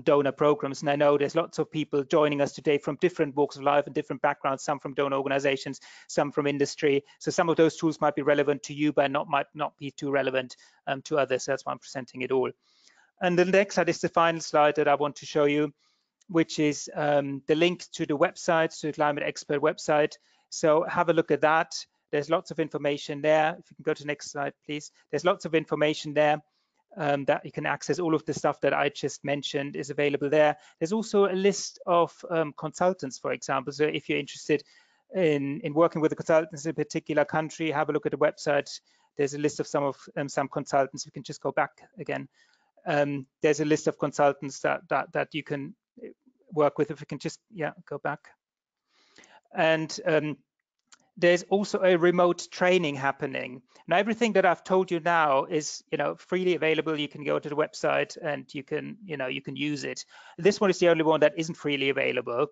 donor programs. And I know there's lots of people joining us today from different walks of life and different backgrounds, some from donor organizations, some from industry. So some of those tools might be relevant to you, but might not be too relevant to others. That's why I'm presenting it all. And the next slide is the final slide that I want to show you, which is the link to the website, to the Climate Expert website. So have a look at that. There's lots of information there. If you can go to the next slide, please. There's lots of information there that you can access. All of the stuff that I just mentioned is available there. There's also a list of consultants, for example. So if you're interested in working with the consultants in a particular country, have a look at the website. There's a list of some consultants. You can just go back again. There's a list of consultants that you can work with. If we can just go back. And there's also a remote training happening. Now, everything that I've told you now is, freely available. You can go to the website and you can use it. This one is the only one that isn't freely available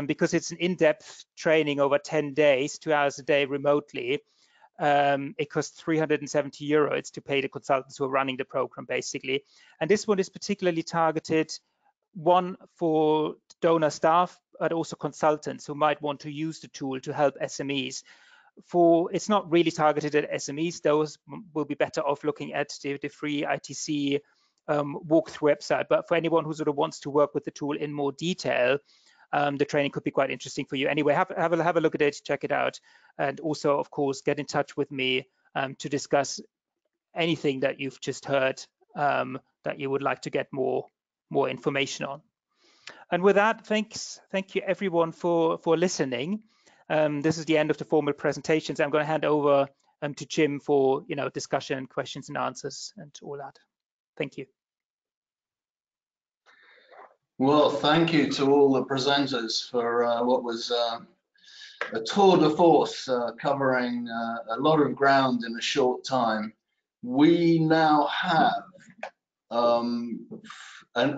because it's an in-depth training over 10 days, 2 hours a day remotely. It costs €370 to pay the consultants who are running the program, basically. And this one is particularly targeted, one, for donor staff, but also consultants who might want to use the tool to help SMEs. It's not really targeted at SMEs. Those will be better off looking at the free ITC walkthrough website. But for anyone who sort of wants to work with the tool in more detail, the training could be quite interesting for you. Anyway, have a look at it, check it out, and also, of course, get in touch with me to discuss anything that you've just heard that you would like to get more information on. And with that, thank you everyone for listening. This is the end of the formal presentations. I'm going to hand over to Jim for discussion, questions and answers, and all that. Thank you. Well, thank you to all the presenters for what was a tour de force covering a lot of ground in a short time. We now have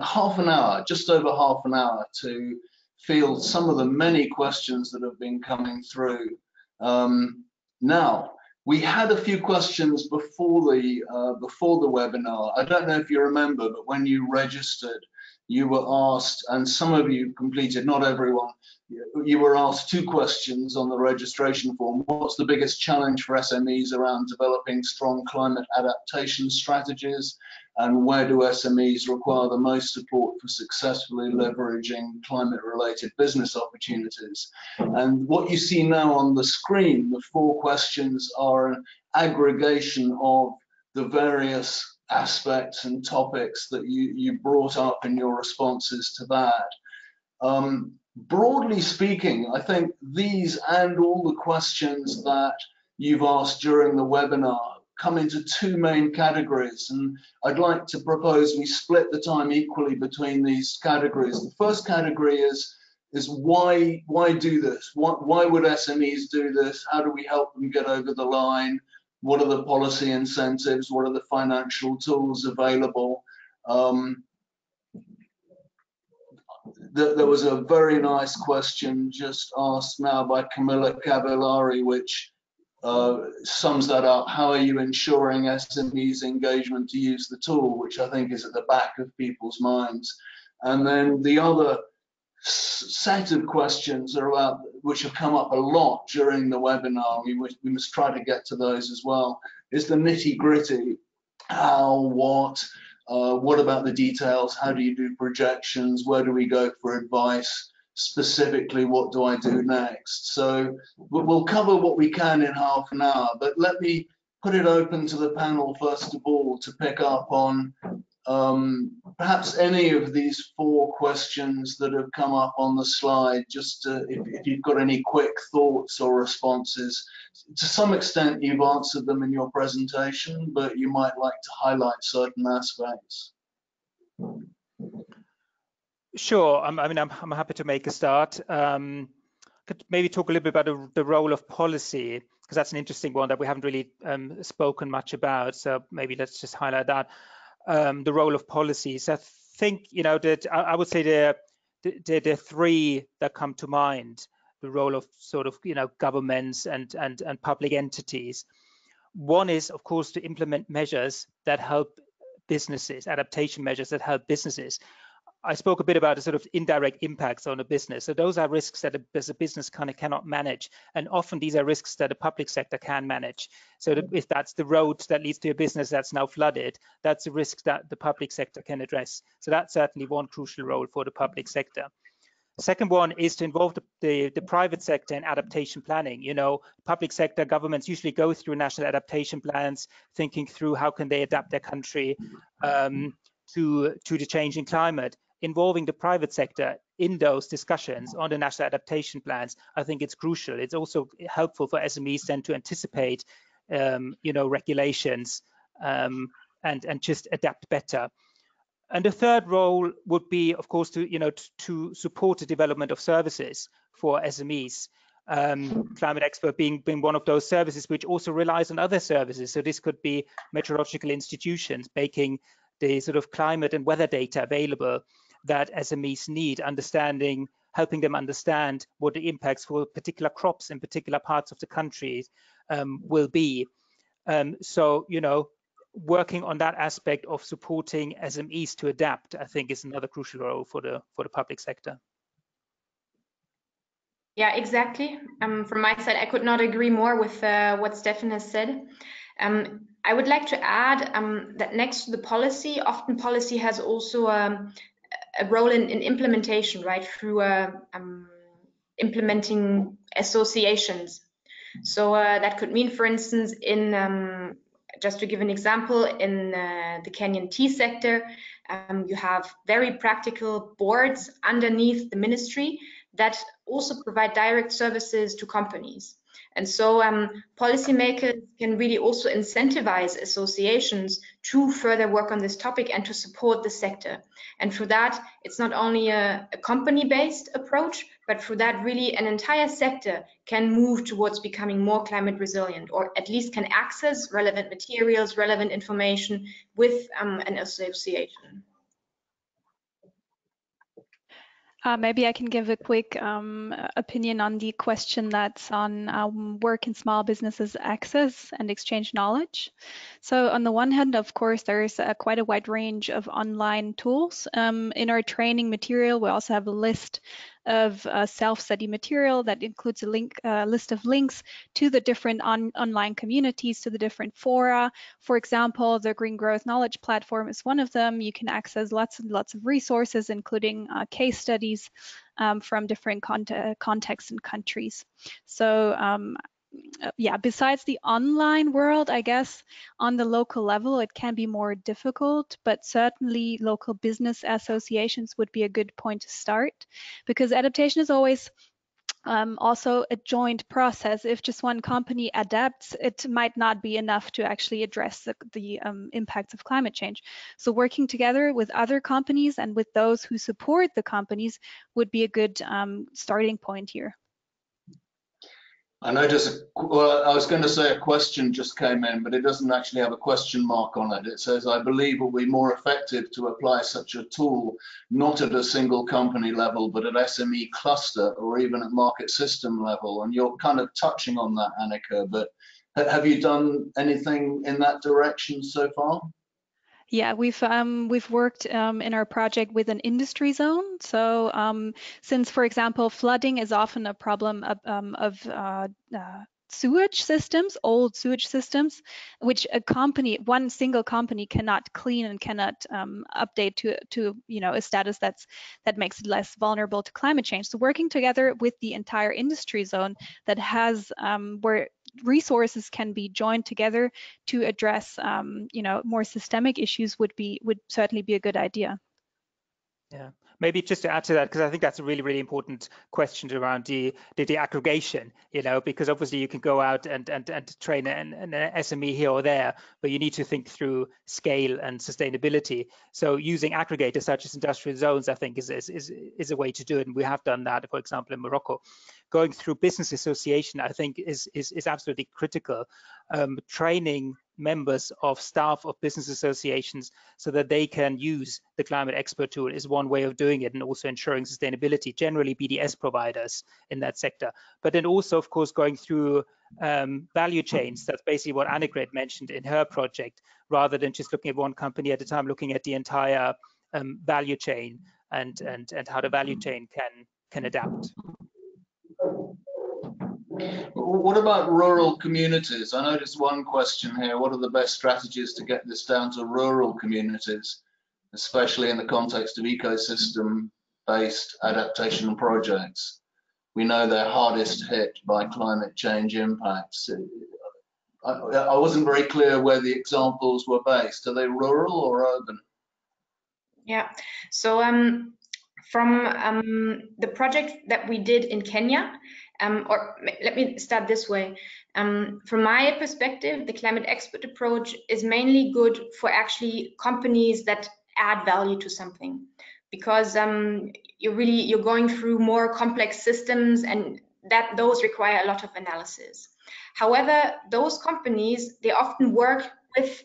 half an hour, just over half an hour, to field some of the many questions that have been coming through. Now, we had a few questions before the webinar. I don't know if you remember, but when you registered, you were asked, and some of you completed, not everyone, you were asked 2 questions on the registration form. What's the biggest challenge for SMEs around developing strong climate adaptation strategies? And where do SMEs require the most support for successfully leveraging climate-related business opportunities? And what you see now on the screen, the 4 questions, are an aggregation of the various aspects and topics that you brought up in your responses to that. Broadly speaking, I think these and all the questions that you've asked during the webinar come into 2 main categories, and I'd like to propose we split the time equally between these categories. The first category is why do this? Why would SMEs do this? How do we help them get over the line? What are the policy incentives? What are the financial tools available? There was a very nice question just asked now by Camilla Cavallari, which sums that up. How are you ensuring SMEs engagement to use the tool, which I think is at the back of people's minds. And then the other set of questions are about, which have come up a lot during the webinar, we must try to get to those as well, is the nitty-gritty. How, what about the details? How do you do projections? Where do we go for advice? Specifically, what do I do next? So we'll cover what we can in half an hour, but let me put it open to the panel first of all to pick up on perhaps any of these 4 questions that have come up on the slide, just if you've got any quick thoughts or responses. To some extent you've answered them in your presentation, but you might like to highlight certain aspects. Sure, I'm happy to make a start. could maybe talk a little bit about the role of policy, because that's an interesting one that we haven't really spoken much about. So maybe let's just highlight that. The role of policies. I think, you know, that I would say there are three that come to mind. The role of sort of, you know, governments and public entities. One is, of course, to implement measures that help businesses, adaptation measures that help businesses. I spoke a bit about the sort of indirect impacts on a business. So those are risks that a business kind of cannot manage. And often these are risks that the public sector can manage. So that if that's the road that leads to a business that's now flooded, that's a risk that the public sector can address. So that's certainly one crucial role for the public sector. The second one is to involve the private sector in adaptation planning. You know, public sector governments usually go through national adaptation plans, thinking through how can they adapt their country to the changing climate. Involving the private sector in those discussions on the national adaptation plans, I think it's crucial. It's also helpful for SMEs then to anticipate, you know, regulations and just adapt better. And the third role would be, of course, to, you know, to support the development of services for SMEs. Climate Expert being one of those services, which also relies on other services. So this could be meteorological institutions making the sort of climate and weather data available that SMEs need, helping them understand what the impacts for particular crops in particular parts of the country will be. So, you know, working on that aspect of supporting SMEs to adapt, I think, is another crucial role for the public sector. Yeah, exactly. From my side, I could not agree more with what Stefan has said. I would like to add that next to the policy, often policy has also a role in implementation, right, through implementing associations. So that could mean, for instance, in just to give an example, in the Kenyan tea sector, you have very practical boards underneath the ministry that also provide direct services to companies. And so policymakers can really also incentivize associations to further work on this topic and to support the sector. And through that, it's not only a company-based approach, but through that, really an entire sector can move towards becoming more climate resilient, or at least can access relevant materials, relevant information with an association. Maybe I can give a quick opinion on the question that's on work in small businesses access and exchange knowledge. So on the one hand, of course, there's quite a wide range of online tools. In our training material, we also have a list of self-study material that includes a list of links to the different online communities, to the different fora. For example, the Green Growth Knowledge Platform is one of them. You can access lots and lots of resources, including case studies from different contexts and countries. So yeah, besides the online world, I guess on the local level, it can be more difficult, but certainly local business associations would be a good point to start, because adaptation is always also a joint process. If just one company adapts, it might not be enough to actually address the impacts of climate change. So working together with other companies and with those who support the companies would be a good starting point here. I noticed, well, I was going to say a question just came in, but it doesn't actually have a question mark on it. It says, I believe it will be more effective to apply such a tool, not at a single company level, but at SME cluster or even at market system level. And you're kind of touching on that, Annika, but have you done anything in that direction so far? Yeah, we've worked in our project with an industry zone. So since, for example, flooding is often a problem of sewage systems, old sewage systems, which one single company cannot clean and cannot update to a status that makes it less vulnerable to climate change. So working together with the entire industry zone that has where resources can be joined together to address more systemic issues would certainly be a good idea. Yeah, Maybe just to add to that, because I think that's a really, really important question around the aggregation, because obviously you can go out and train an SME here or there, but you need to think through scale and sustainability. So using aggregators such as industrial zones, I think, is a way to do it. And we have done that, for example, in Morocco. Going through business association, I think, is absolutely critical. Training members of staff of business associations so that they can use the climate expert tool is one way of doing it, and also ensuring sustainability, generally BDS providers in that sector. But then also, of course, going through value chains. That's basically what Annegret mentioned in her project, rather than just looking at one company at a time, looking at the entire value chain and how the value chain can adapt. What about rural communities? I noticed one question here. What are the best strategies to get this down to rural communities, especially in the context of ecosystem-based adaptation projects? We know they're hardest hit by climate change impacts. I wasn't very clear where the examples were based. Are they rural or urban? Yeah, so from the project that we did in Kenya, or let me start this way. From my perspective, the climate expert approach is mainly good for actually companies that add value to something, because you're going through more complex systems, and those require a lot of analysis. However, those companies, they often work with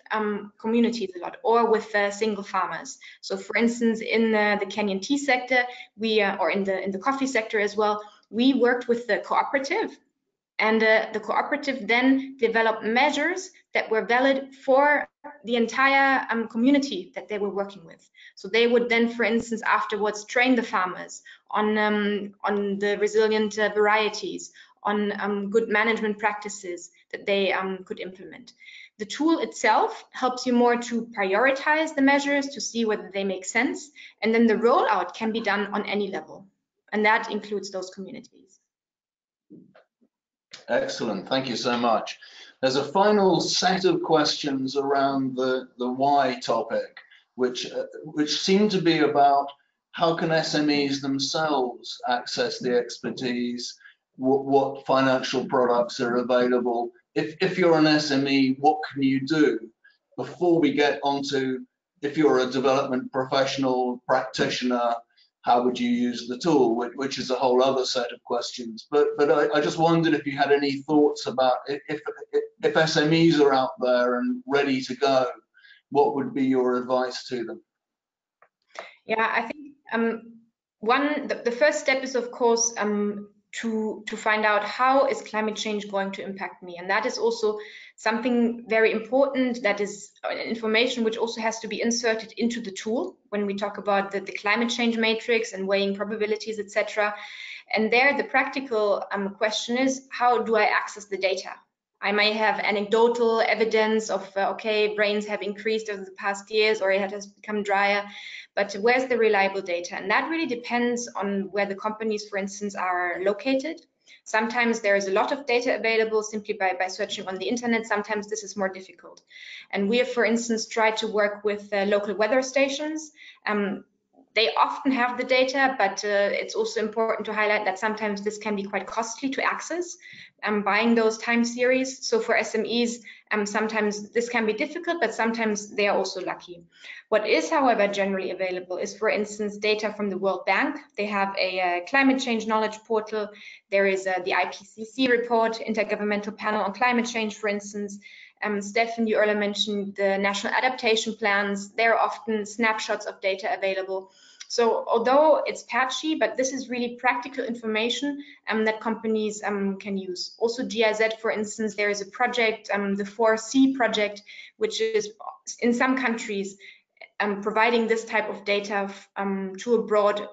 communities a lot, or with single farmers. So for instance, in the Kenyan tea sector, or in the coffee sector as well, we worked with the cooperative, and the cooperative then developed measures that were valid for the entire community that they were working with. So they would then, for instance, afterwards train the farmers on the resilient varieties, on good management practices that they could implement. The tool itself helps you more to prioritize the measures to see whether they make sense, and then the rollout can be done on any level, and that includes those communities. Excellent, thank you so much. There's a final set of questions around the why topic, which seem to be about how can SMEs themselves access the expertise, what financial products are available. If you're an SME, what can you do? Before we get onto, if you're a development professional practitioner, how would you use the tool, which is a whole other set of questions. But I just wondered if you had any thoughts about if SMEs are out there and ready to go, what would be your advice to them? Yeah, I think the first step is, of course, to find out how is climate change going to impact me, and that is also something very important. That is information which also has to be inserted into the tool when we talk about the climate change matrix and weighing probabilities, etc. And there the practical question is, how do I access the data? I may have anecdotal evidence of, okay, rains have increased over the past years, or it has become drier, but where's the reliable data? And that really depends on where the companies, for instance, are located. Sometimes there is a lot of data available simply by searching on the internet. Sometimes this is more difficult. And we have, for instance, tried to work with local weather stations. They often have the data, but it's also important to highlight that sometimes this can be quite costly to access, buying those time series. So for SMEs, sometimes this can be difficult, but sometimes they are also lucky. What is, however, generally available is, for instance, data from the World Bank. They have a climate change knowledge portal. There is the IPCC report, Intergovernmental Panel on Climate Change, for instance. Stefan, you earlier mentioned the national adaptation plans. There are often snapshots of data available. So although it's patchy, but this is really practical information that companies can use. Also GIZ, for instance, there is a project, the 4C project, which is in some countries providing this type of data to a broad,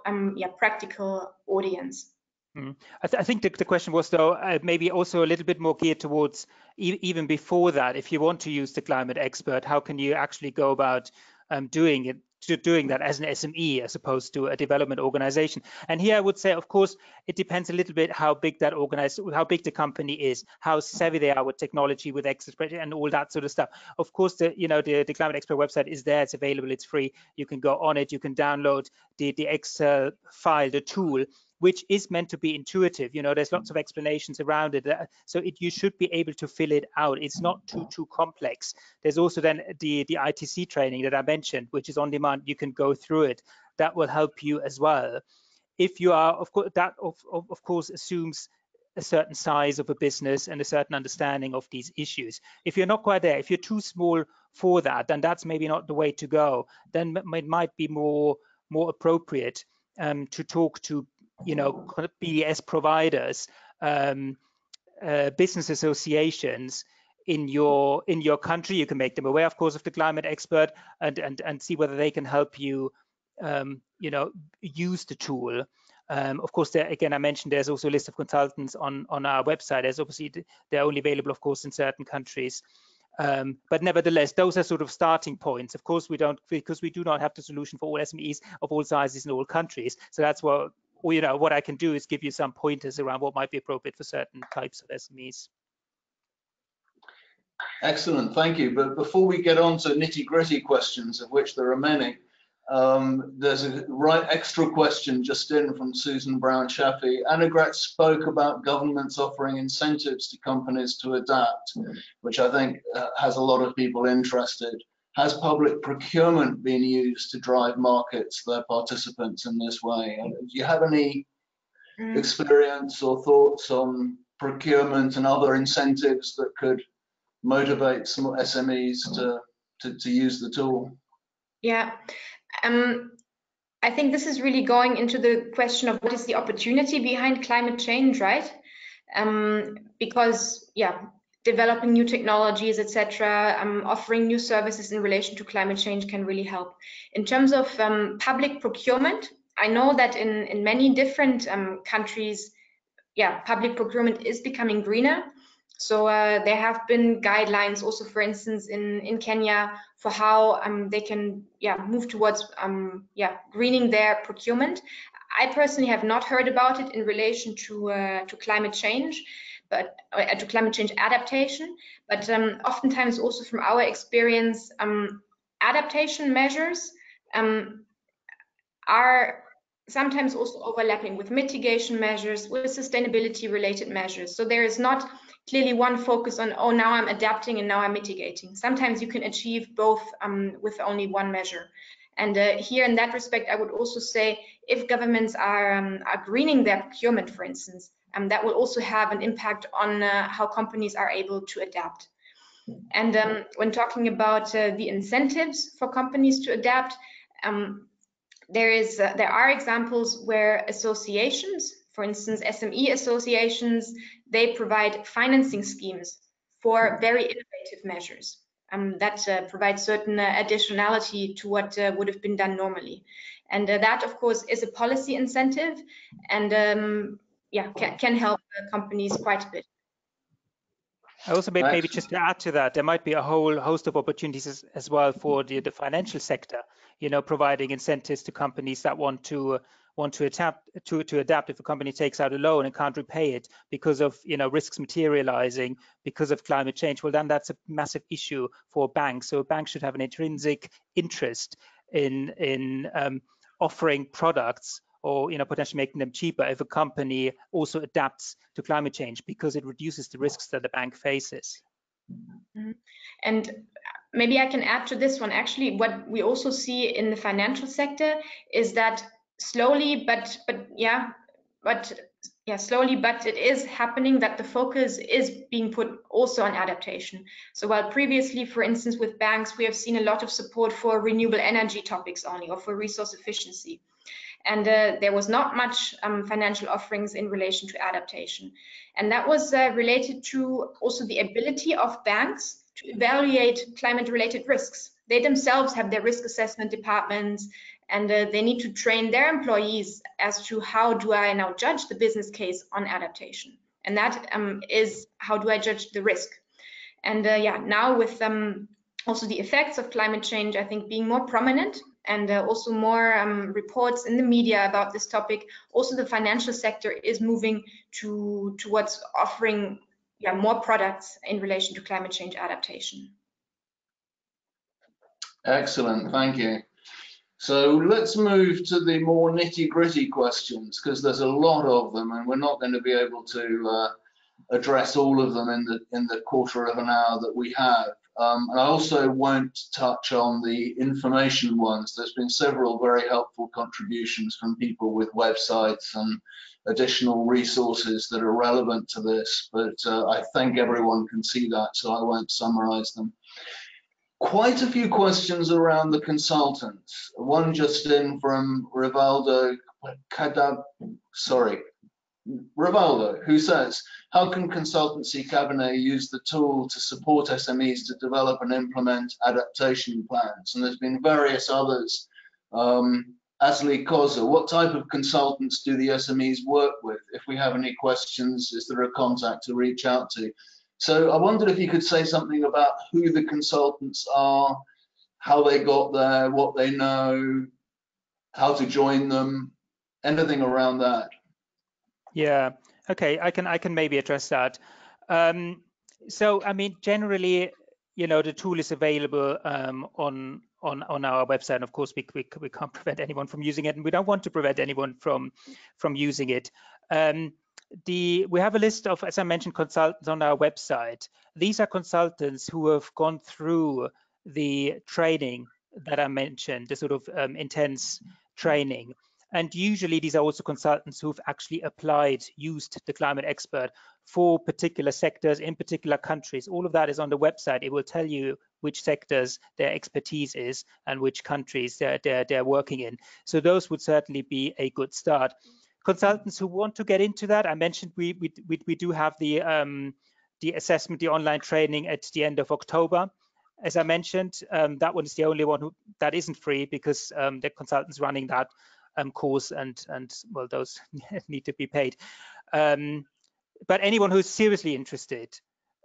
practical audience. I think the question was, though, maybe also a little bit more geared towards even before that. If you want to use the climate expert, how can you actually go about doing it? doing that as an SME as opposed to a development organization. And here I would say, of course, it depends a little bit how big how big the company is, how savvy they are with technology, with expert and all that sort of stuff. Of course, the Climate Expert website is there, it's available, it's free. You can go on it, you can download the Excel file, the tool, which is meant to be intuitive. There's lots of explanations around it, so you should be able to fill it out. It's not too complex. There's also then the ITC training that I mentioned, which is on demand. You can go through it. That will help you as well. If you are, of course, that of course assumes a certain size of a business and a certain understanding of these issues. If you're not quite there, if you're too small for that, then that's maybe not the way to go. Then it might be more appropriate to talk to BDS providers, business associations in your country. You can make them aware, of course, of the Climate Expert and see whether they can help you, use the tool. Of course, again, I mentioned there's also a list of consultants on our website. There's obviously they're only available, of course, in certain countries. But nevertheless, those are sort of starting points. Of course, because we do not have the solution for all SMEs of all sizes in all countries. So that's what I can do is give you some pointers around what might be appropriate for certain types of SMEs. Excellent, thank you. But before we get on to nitty-gritty questions, of which there are many, there's a extra question just in from Susan Brown-Chaffee. Annegret spoke about governments offering incentives to companies to adapt, which I think has a lot of people interested. Has public procurement been used to drive markets, their participants in this way? And do you have any experience or thoughts on procurement and other incentives that could motivate some SMEs to use the tool? Yeah, I think this is really going into the question of what is the opportunity behind climate change, right? Because, yeah, developing new technologies, etc., offering new services in relation to climate change can really help. In terms of public procurement, I know that in many different countries, yeah, public procurement is becoming greener. So there have been guidelines also, for instance, in Kenya for how they can move towards greening their procurement. I personally have not heard about it in relation to climate change, but to climate change adaptation. But oftentimes also from our experience, adaptation measures are sometimes also overlapping with mitigation measures, with sustainability related measures. So there is not clearly one focus on, oh, now I'm adapting and now I'm mitigating. Sometimes you can achieve both with only one measure. And here in that respect, I would also say if governments are greening their procurement, for instance, that will also have an impact on how companies are able to adapt. And when talking about the incentives for companies to adapt, there are examples where associations, for instance, SME associations, they provide financing schemes for very innovative measures that provide certain additionality to what would have been done normally. And that, of course, is a policy incentive and can help companies quite a bit. I also maybe just to add to that, there might be a whole host of opportunities as well for the financial sector, providing incentives to companies that want to adapt. If a company takes out a loan and can't repay it because of risks materializing because of climate change, well, then that's a massive issue for banks. So banks should have an intrinsic interest in offering products or potentially making them cheaper if a company also adapts to climate change, because it reduces the risks that the bank faces. And maybe I can add to this one. Actually, what we also see in the financial sector is that slowly, but it is happening that the focus is being put also on adaptation. So while previously, for instance, with banks, we have seen a lot of support for renewable energy topics only, or for resource efficiency. And there was not much financial offerings in relation to adaptation. And that was related to also the ability of banks to evaluate climate-related risks. They themselves have their risk assessment departments, and they need to train their employees as to how do I now judge the business case on adaptation. And that is how do I judge the risk. And now with also the effects of climate change, I think, being more prominent, and also more reports in the media about this topic. Also, the financial sector is moving towards offering more products in relation to climate change adaptation. Excellent, thank you. So let's move to the more nitty-gritty questions, because there's a lot of them and we're not going to be able to address all of them in the quarter of an hour that we have. And I also won't touch on the information ones. There's been several very helpful contributions from people with websites and additional resources that are relevant to this, but I think everyone can see that, so I won't summarize them. Quite a few questions around the consultants. One just in from Rivaldo, who says, how can consultancy cabinet use the tool to support SMEs to develop and implement adaptation plans? And there's been various others. Asli Koza, what type of consultants do the SMEs work with? If we have any questions, is there a contact to reach out to? So I wondered if you could say something about who the consultants are, how they got there, what they know, how to join them, anything around that. Yeah, okay, I can maybe address that. So I mean, generally, you know, the tool is available on our website. And of course, we can't prevent anyone from using it, and we don't want to prevent anyone from using it. We have a list of, as I mentioned, consultants on our website. These are consultants who have gone through the training that I mentioned, the sort of intense training. And usually these are also consultants who've actually used the climate expert for particular sectors in particular countries. All of that is on the website. It will tell you which sectors their expertise is and which countries they're working in. So those would certainly be a good start. Consultants who want to get into that, I mentioned we do have the assessment, the online training at the end of October. As I mentioned, that one is the only one that isn't free, because the consultants running that course and well, those need to be paid. But anyone who's seriously interested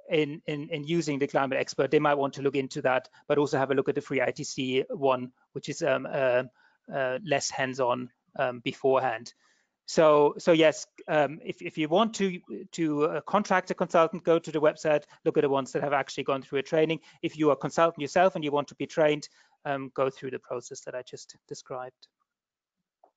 in using the climate expert, they might want to look into that, but also have a look at the free ITC one, which is less hands-on beforehand. So yes, if you want to contract a consultant, go to the website, look at the ones that have actually gone through a training. If you are a consultant yourself and you want to be trained, go through the process that I just described.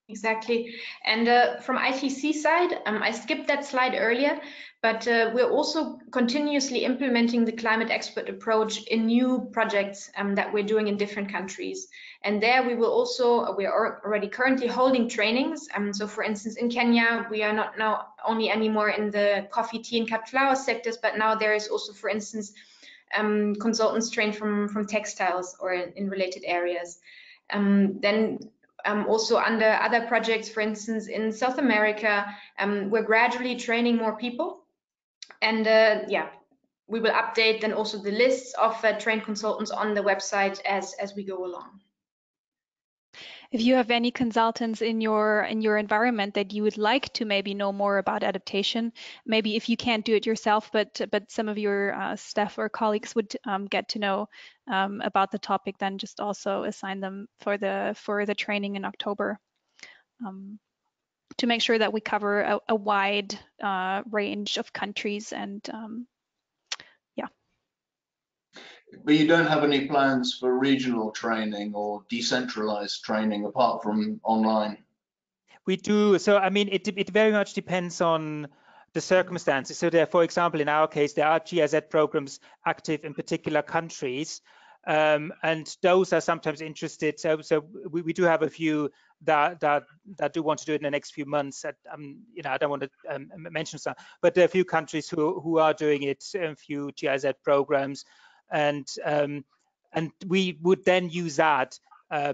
Exactly. And from ITC side, I skipped that slide earlier, but we're also continuously implementing the climate expert approach in new projects that we're doing in different countries. And there we are already currently holding trainings. So for instance, in Kenya, we are not now only anymore in the coffee, tea and cut flower sectors, but now there is also, for instance, consultants trained from textiles or in related areas. Also under other projects, for instance, in South America, we're gradually training more people. And yeah, we will update then also the lists of trained consultants on the website as we go along. If you have any consultants in your environment that you would like to maybe know more about adaptation, maybe if you can't do it yourself, but some of your staff or colleagues would get to know about the topic, then just also assign them for the training in October, to make sure that we cover a wide range of countries and yeah. But you don't have any plans for regional training or decentralized training apart from online? We do. So, I mean, it very much depends on the circumstances. So there, for example, in our case, there are GIZ programs active in particular countries, and those are sometimes interested. So we do have a few that do want to do it in the next few months. You know, I don't want to mention some, but there are a few countries who are doing it, a few GIZ programs. And we would then use that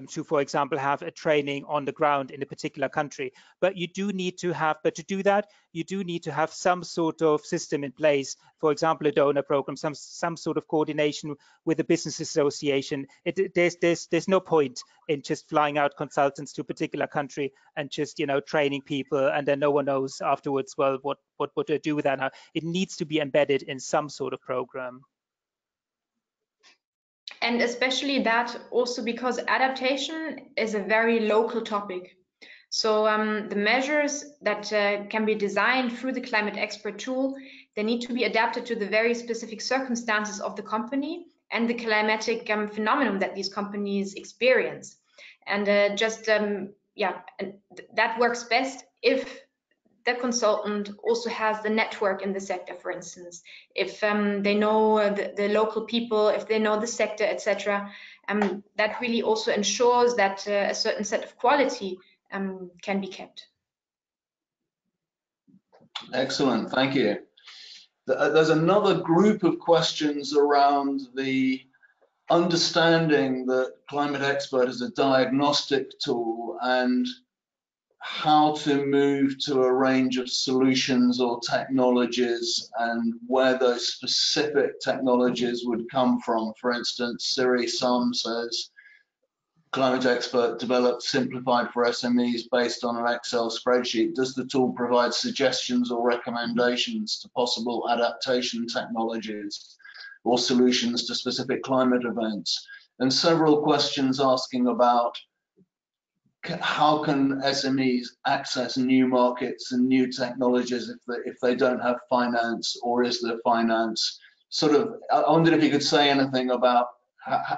to, for example, have a training on the ground in a particular country. But you do need to have, to do that, you do need to have some sort of system in place. For example, a donor program, some sort of coordination with a business association. There's no point in just flying out consultants to a particular country and just, you know, training people, and then no one knows afterwards, well, what do I do with that now? It needs to be embedded in some sort of program. And especially that also because adaptation is a very local topic. So the measures that can be designed through the climate expert tool, they need to be adapted to the very specific circumstances of the company and the climatic phenomenon that these companies experience. And that works best if the consultant also has the network in the sector, for instance, if they know the local people, if they know the sector, etc. That really also ensures that a certain set of quality can be kept. Excellent, thank you. There's another group of questions around the understanding that Climate Expert is a diagnostic tool and how to move to a range of solutions or technologies and where those specific technologies would come from. For instance, Siri Sum says, Climate Expert developed simplified for SMEs based on an Excel spreadsheet. Does the tool provide suggestions or recommendations to possible adaptation technologies or solutions to specific climate events? And several questions asking about how can SMEs access new markets and new technologies if they don't have finance, or is there finance? Sort of, I wondered if you could say anything about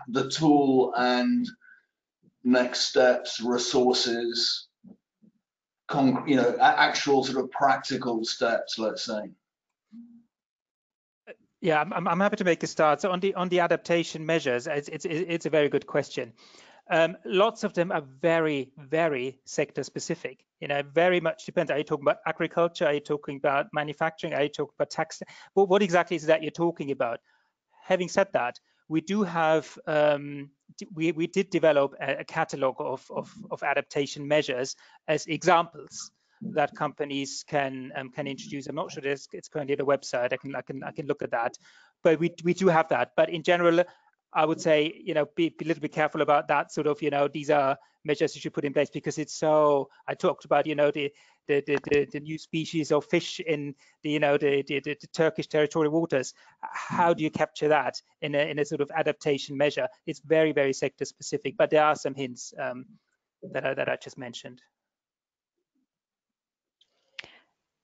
the tool and next steps, resources, actual sort of practical steps, let's say. Yeah, I'm happy to make a start. So on the adaptation measures, it's a very good question. Lots of them are very, very sector specific. Very much depends. Are you talking about agriculture? Are you talking about manufacturing? Are you talking about tax? What exactly is that you're talking about? Having said that, we do have we did develop a catalog of adaptation measures as examples that companies can introduce. I'm not sure it's currently at the website. I can look at that, but we do have that. But in general, I would say, be a little bit careful about that sort of, these are measures you should put in place, because it's so, I talked about, the new species of fish in the Turkish territorial waters. How do you capture that in a sort of adaptation measure? It's very, very sector specific, but there are some hints that I just mentioned.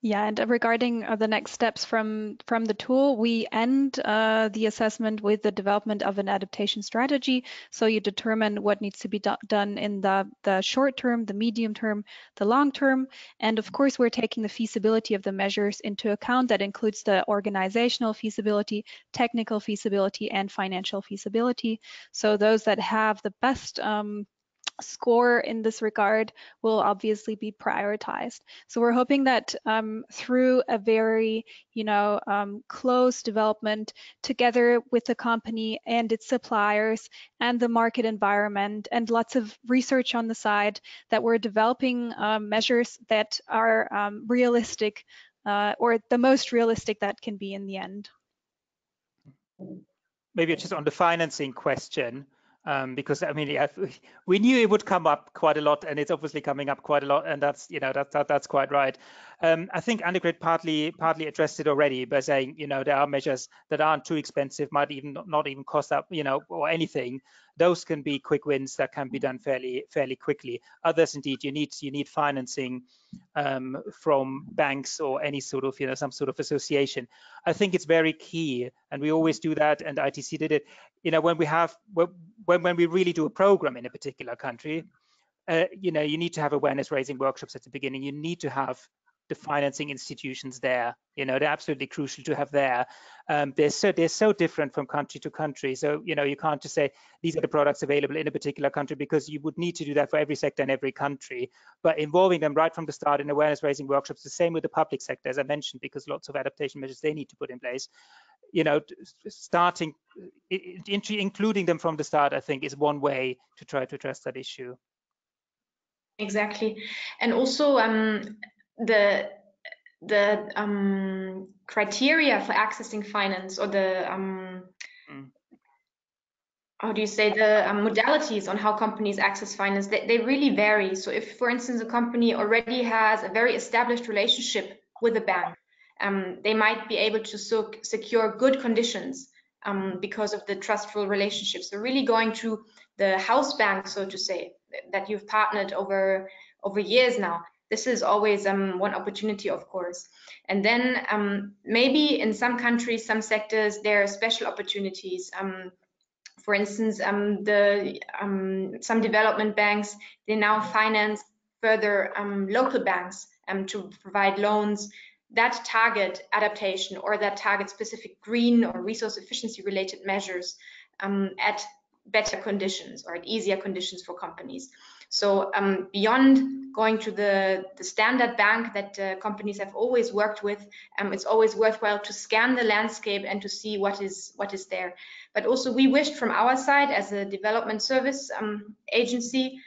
Yeah, and regarding the next steps from the tool, we end the assessment with the development of an adaptation strategy. So you determine what needs to be done in the short term, the medium term, the long term. And of course, we're taking the feasibility of the measures into account. That includes the organizational feasibility, technical feasibility, and financial feasibility. So those that have the best score in this regard will obviously be prioritized. So we're hoping that through a very, close development together with the company and its suppliers and the market environment and lots of research on the side, that we're developing measures that are realistic or the most realistic that can be in the end. Maybe just on the financing question. Because I mean, we knew it would come up quite a lot, and it's obviously coming up quite a lot, and that's that's quite right. I think Annegret partly addressed it already by saying, there are measures that aren't too expensive, might even not even cost up, or anything. Those can be quick wins that can be done fairly quickly. Others, indeed, you need financing from banks or any sort of some sort of association. I think it's very key, and we always do that, and ITC did it. When we really do a program in a particular country, you need to have awareness raising workshops at the beginning. You need to have the financing institutions there. They're absolutely crucial to have there. They're so different from country to country. So you can't just say these are the products available in a particular country, because you would need to do that for every sector in every country. But involving them right from the start in awareness raising workshops, the same with the public sector, as I mentioned, because lots of adaptation measures they need to put in place. Including them from the start, I think, is one way to try to address that issue. Exactly, and also the criteria for accessing finance, or the how do you say, the modalities on how companies access finance, they really vary. So if, for instance, a company already has a very established relationship with a bank, they might be able to secure good conditions because of the trustful relationships. So really going to the house bank, so to say, that you've partnered over years now. This is always one opportunity, of course. And then maybe in some countries, some sectors, there are special opportunities. For instance, some development banks, they now finance further local banks to provide loans that target adaptation or that target specific green or resource efficiency related measures at better conditions or at easier conditions for companies. So beyond going to the standard bank that companies have always worked with, it's always worthwhile to scan the landscape and to see what is there. But also we wished from our side as a development service agency,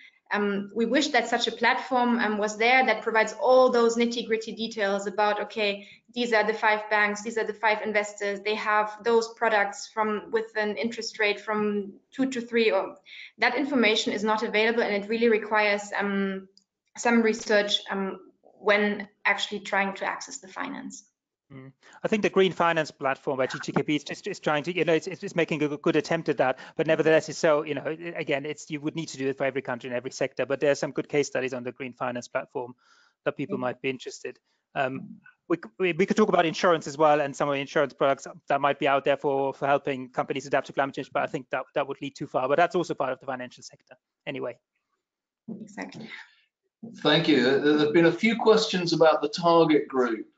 we wish that such a platform was there that provides all those nitty-gritty details about, okay, these are the 5 banks, these are the 5 investors, they have those products with an interest rate from 2 to 3. Or that information is not available, and it really requires some research when actually trying to access the finance. I think the green finance platform by GGKP is trying to, it's making a good attempt at that, but nevertheless, it's so, again, you would need to do it for every country and every sector, but there are some good case studies on the green finance platform that people might be interested. We could talk about insurance as well and some of the insurance products that might be out there for helping companies adapt to climate change, but I think that would lead too far, but that's also part of the financial sector. Anyway. Exactly. Thank you. There have been a few questions about the target group.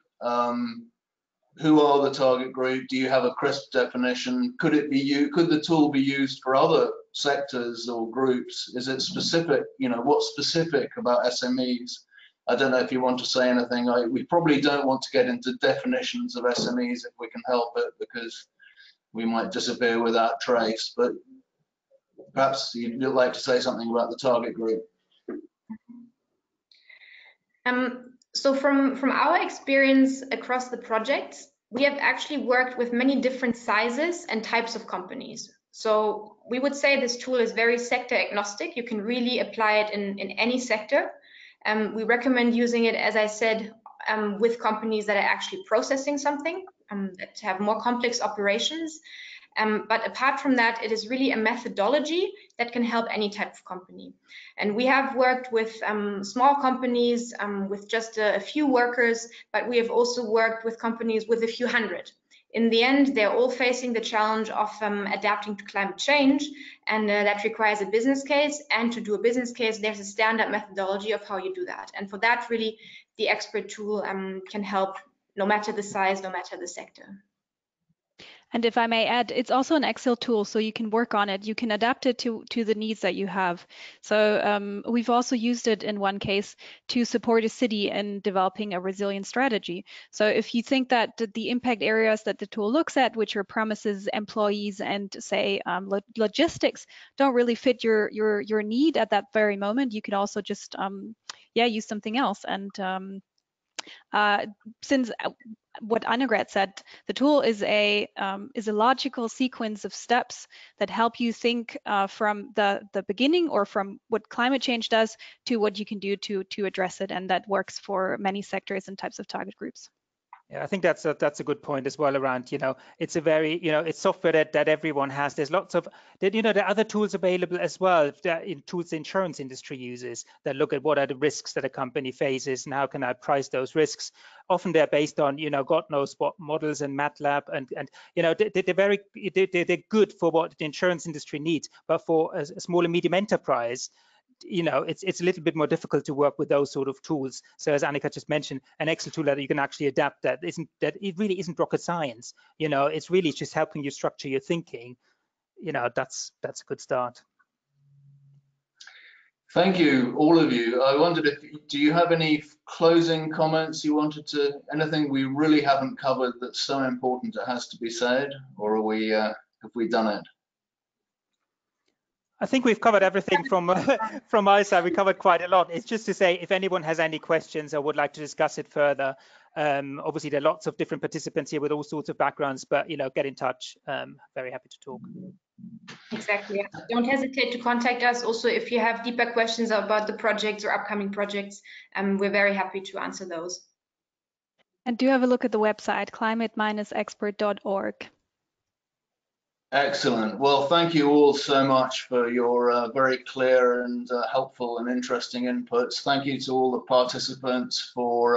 Who are the target group? Do you have a crisp definition? Could the tool be used for other sectors or groups? Is it specific? What's specific about SMEs? I don't know if you want to say anything. We probably don't want to get into definitions of SMEs if we can help it, because we might disappear without trace. But perhaps you'd like to say something about the target group. So from our experience across the projects, we have actually worked with many different sizes and types of companies. So we would say this tool is very sector agnostic. You can really apply it in any sector. We recommend using it, as I said, with companies that are actually processing something, that have more complex operations. But apart from that, it is really a methodology that can help any type of company. And we have worked with small companies with just a few workers, but we have also worked with companies with a few hundred. In the end, they're all facing the challenge of adapting to climate change, and that requires a business case. And to do a business case, there's a standard methodology of how you do that. And for that, really, the expert tool can help no matter the size, no matter the sector. And if I may add, it's also an Excel tool, so you can work on it. You can adapt it to the needs that you have. So we've also used it in one case to support a city in developing a resilient strategy. So if you think that the impact areas that the tool looks at, which are premises, employees, and say logistics, don't really fit your need at that very moment, you can also just use something else. And since what Annegret said, the tool is a logical sequence of steps that help you think from the beginning, or from what climate change does, to what you can do to address it, and that works for many sectors and types of target groups. Yeah, I think that's a good point as well around, it's a very, it's software that everyone has. There's lots of, there are other tools available as well, tools the insurance industry uses that look at what are the risks that a company faces and how can I price those risks. Often they're based on, God knows what models and MATLAB, and they're good for what the insurance industry needs, but for a small and medium enterprise, it's a little bit more difficult to work with those sort of tools. So as Annika just mentioned, an Excel tool that you can actually adapt, that it really isn't rocket science. It's really just helping you structure your thinking. That's a good start. Thank you, all of you. I wondered do you have any closing comments you wanted to, anything we really haven't covered that's so important it has to be said, or have we done it? I think we've covered everything from my side. We covered quite a lot. It's just to say, if anyone has any questions or would like to discuss it further, obviously there are lots of different participants here with all sorts of backgrounds, but get in touch. Very happy to talk. Exactly. Don't hesitate to contact us. Also, if you have deeper questions about the projects or upcoming projects, we're very happy to answer those. And do have a look at the website, climate-expert.org. Excellent. Well, thank you all so much for your very clear and helpful and interesting inputs. Thank you to all the participants for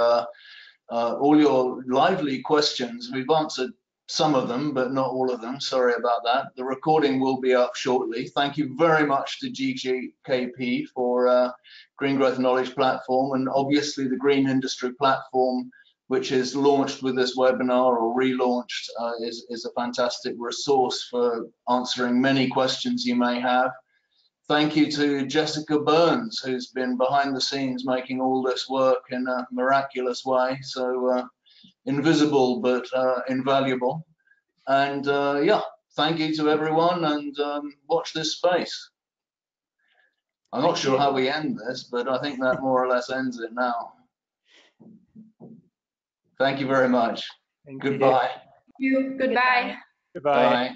all your lively questions. We've answered some of them, but not all of them. Sorry about that. The recording will be up shortly. Thank you very much to GGKP for Green Growth Knowledge Platform, and obviously the Green Industry Platform, which is launched with this webinar or relaunched, is a fantastic resource for answering many questions you may have. Thank you to Jessica Burns, who's been behind the scenes making all this work in a miraculous way. So invisible, but invaluable. And yeah, thank you to everyone, and watch this space. I'm not sure how we end this, but I think that more or less ends it now. Thank you very much. Thank Goodbye. Thank you. Goodbye. Goodbye. Bye.